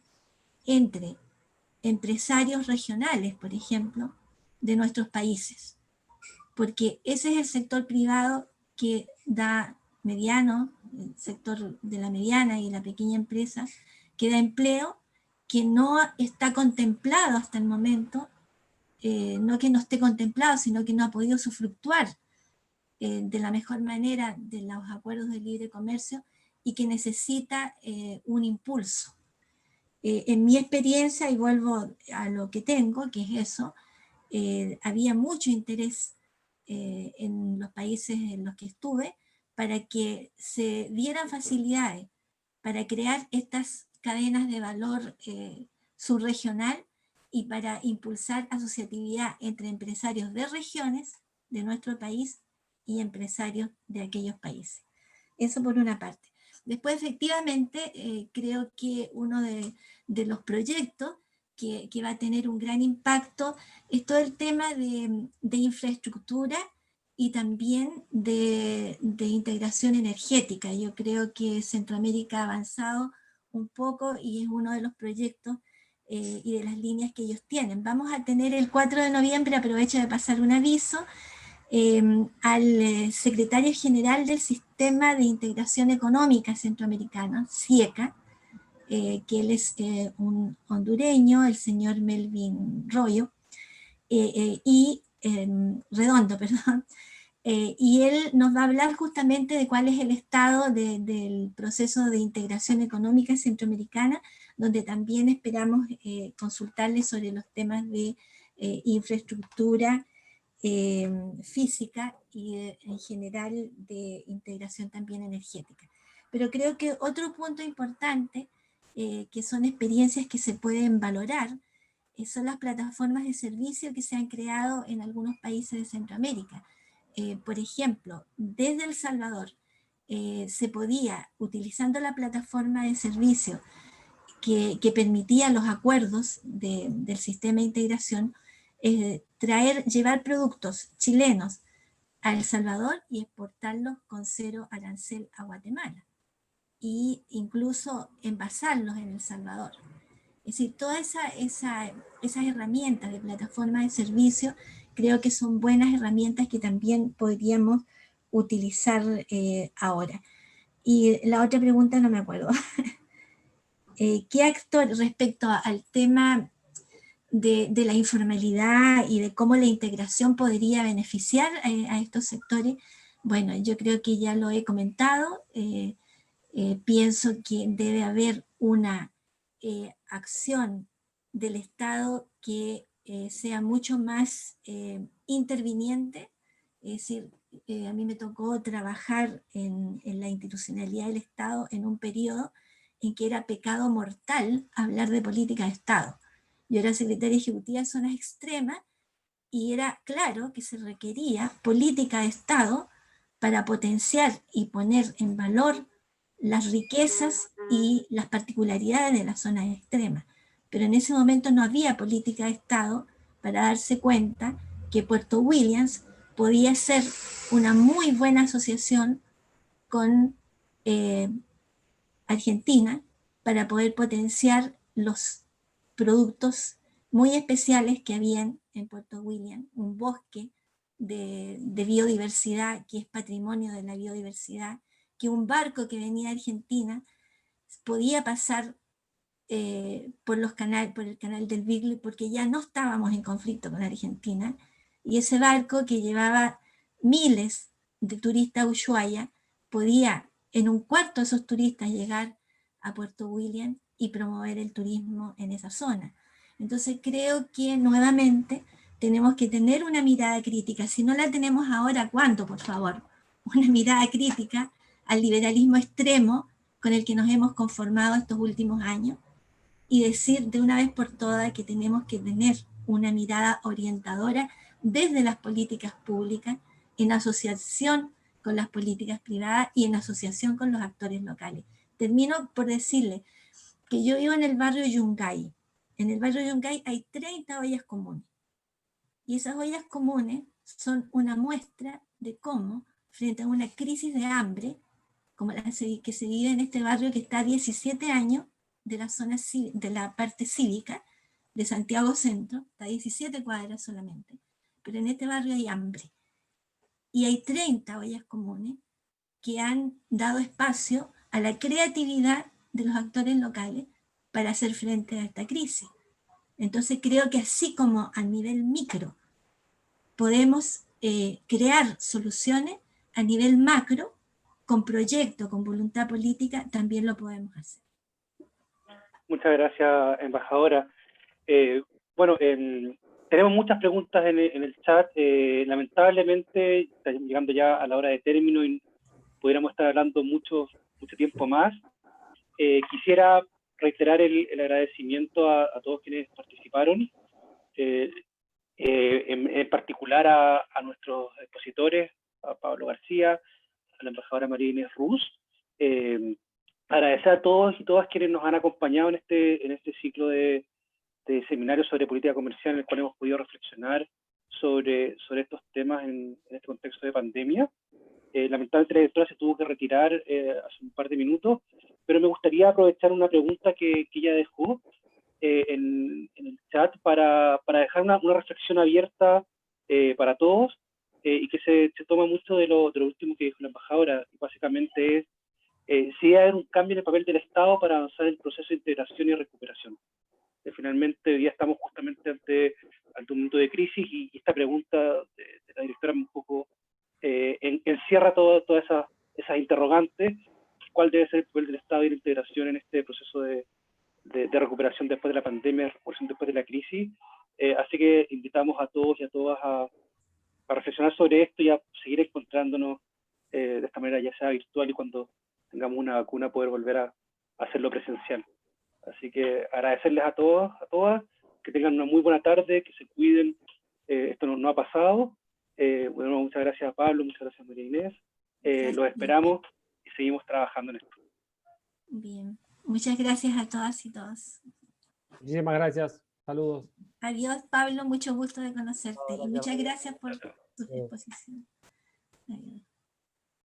entre empresarios regionales, por ejemplo, de nuestros países. Porque ese es el sector privado que da mediano, el sector de la mediana y la pequeña empresa, que da empleo, que no está contemplado hasta el momento, no que no esté contemplado, sino que no ha podido usufructuar de la mejor manera de los acuerdos de libre comercio, y que necesita un impulso. En mi experiencia, y vuelvo a lo que tengo, que es eso, había mucho interés en los países en los que estuve para que se dieran facilidades para crear estas cadenas de valor subregional, y para impulsar asociatividad entre empresarios de regiones de nuestro país y empresarios de aquellos países. Eso por una parte. Después, efectivamente, creo que uno de los proyectos que va a tener un gran impacto es todo el tema de infraestructura y también de integración energética. Yo creo que Centroamérica ha avanzado un poco, y es uno de los proyectos y de las líneas que ellos tienen. Vamos a tener el 4 de noviembre, aprovecho de pasar un aviso, al secretario general del Sistema de Integración Económica Centroamericano, CIECA, que él es un hondureño, el señor Melvin Royo, Redondo, perdón, y él nos va a hablar justamente de cuál es el estado del proceso de integración económica centroamericana, donde también esperamos consultarle sobre los temas de infraestructura física y en general de integración también energética. Pero creo que otro punto importante, que son experiencias que se pueden valorar, son las plataformas de servicio que se han creado en algunos países de Centroamérica. Por ejemplo, desde El Salvador, se podía, utilizando la plataforma de servicio que permitía los acuerdos del sistema de integración, llevar productos chilenos a El Salvador y exportarlos con 0 arancel a Guatemala, e incluso envasarlos en El Salvador. Es decir, todas esas herramientas de plataforma de servicio creo que son buenas herramientas que también podríamos utilizar ahora. Y la otra pregunta no me acuerdo. ¿Qué actor, respecto al tema de la informalidad y de cómo la integración podría beneficiar a estos sectores? Bueno, yo creo que ya lo he comentado. Pienso que debe haber una acción del Estado que sea mucho más interviniente. Es decir, a mí me tocó trabajar en la institucionalidad del Estado en un periodo en que era pecado mortal hablar de política de Estado. Yo era secretaria ejecutiva de zonas extremas y era claro que se requería política de Estado para potenciar y poner en valor las riquezas y las particularidades de las zonas extremas. Pero en ese momento no había política de Estado para darse cuenta que Puerto Williams podía ser una muy buena asociación con Argentina para poder potenciar los productos muy especiales que habían en Puerto Williams, un bosque de biodiversidad que es patrimonio de la biodiversidad, que un barco que venía de Argentina podía pasar por el canal del Beagle porque ya no estábamos en conflicto con Argentina, y ese barco que llevaba miles de turistas a Ushuaia podía en un cuarto de esos turistas llegar a Puerto Williams y promover el turismo en esa zona. Entonces creo que nuevamente tenemos que tener una mirada crítica. Si no la tenemos ahora, ¿cuándo, por favor? Una mirada crítica al liberalismo extremo con el que nos hemos conformado estos últimos años, y decir de una vez por todas que tenemos que tener una mirada orientadora desde las políticas públicas, en asociación con las políticas privadas y en asociación con los actores locales. Termino por decirle que yo vivo en el barrio Yungay. En el barrio Yungay hay 30 ollas comunes. Y esas ollas comunes son una muestra de cómo, frente a una crisis de hambre, como la que se vive en este barrio que está a 17 años de la parte cívica de Santiago Centro, está a 17 cuadras solamente, pero en este barrio hay hambre. Y hay 30 ollas comunes que han dado espacio a la creatividad de los actores locales para hacer frente a esta crisis. Entonces creo que así como a nivel micro podemos crear soluciones, a nivel macro, con proyecto, con voluntad política, también lo podemos hacer. Muchas gracias, embajadora. Bueno, tenemos muchas preguntas en el chat. Lamentablemente, está llegando ya a la hora de término y pudiéramos estar hablando mucho tiempo más. Quisiera reiterar el agradecimiento a todos quienes participaron, en particular a nuestros expositores, a Pablo García, a la embajadora María Inés Ruz. Agradecer a todos y todas quienes nos han acompañado en este ciclo de seminarios sobre política comercial, en el cual hemos podido reflexionar sobre estos temas en este contexto de pandemia. Lamentablemente la directora se tuvo que retirar hace un par de minutos, pero me gustaría aprovechar una pregunta que ella dejó en el chat para dejar una reflexión abierta para todos, y que se toma mucho de lo último que dijo la embajadora. Básicamente es si debe haber un cambio en el papel del Estado para avanzar en el proceso de integración y recuperación. Finalmente, hoy día estamos justamente ante un momento de crisis, y esta pregunta de la directora un poco encierra todas esas interrogantes. ¿Cuál debe ser el papel del Estado y la integración en este proceso de recuperación después de la pandemia, de recuperación después de la crisis? Así que invitamos a todos y a todas a reflexionar sobre esto y a seguir encontrándonos de esta manera, ya sea virtual, y cuando tengamos una vacuna poder volver a hacerlo presencial. Así que agradecerles a todos, a todas, que tengan una muy buena tarde, que se cuiden. Esto no ha pasado. Bueno, muchas gracias a Pablo, muchas gracias a María Inés. Los esperamos seguimos trabajando en esto. Bien, muchas gracias a todas y todos. Muchísimas gracias. Saludos. Adiós, Pablo, mucho gusto de conocerte y muchas gracias por tu Gracias. exposición. Adiós.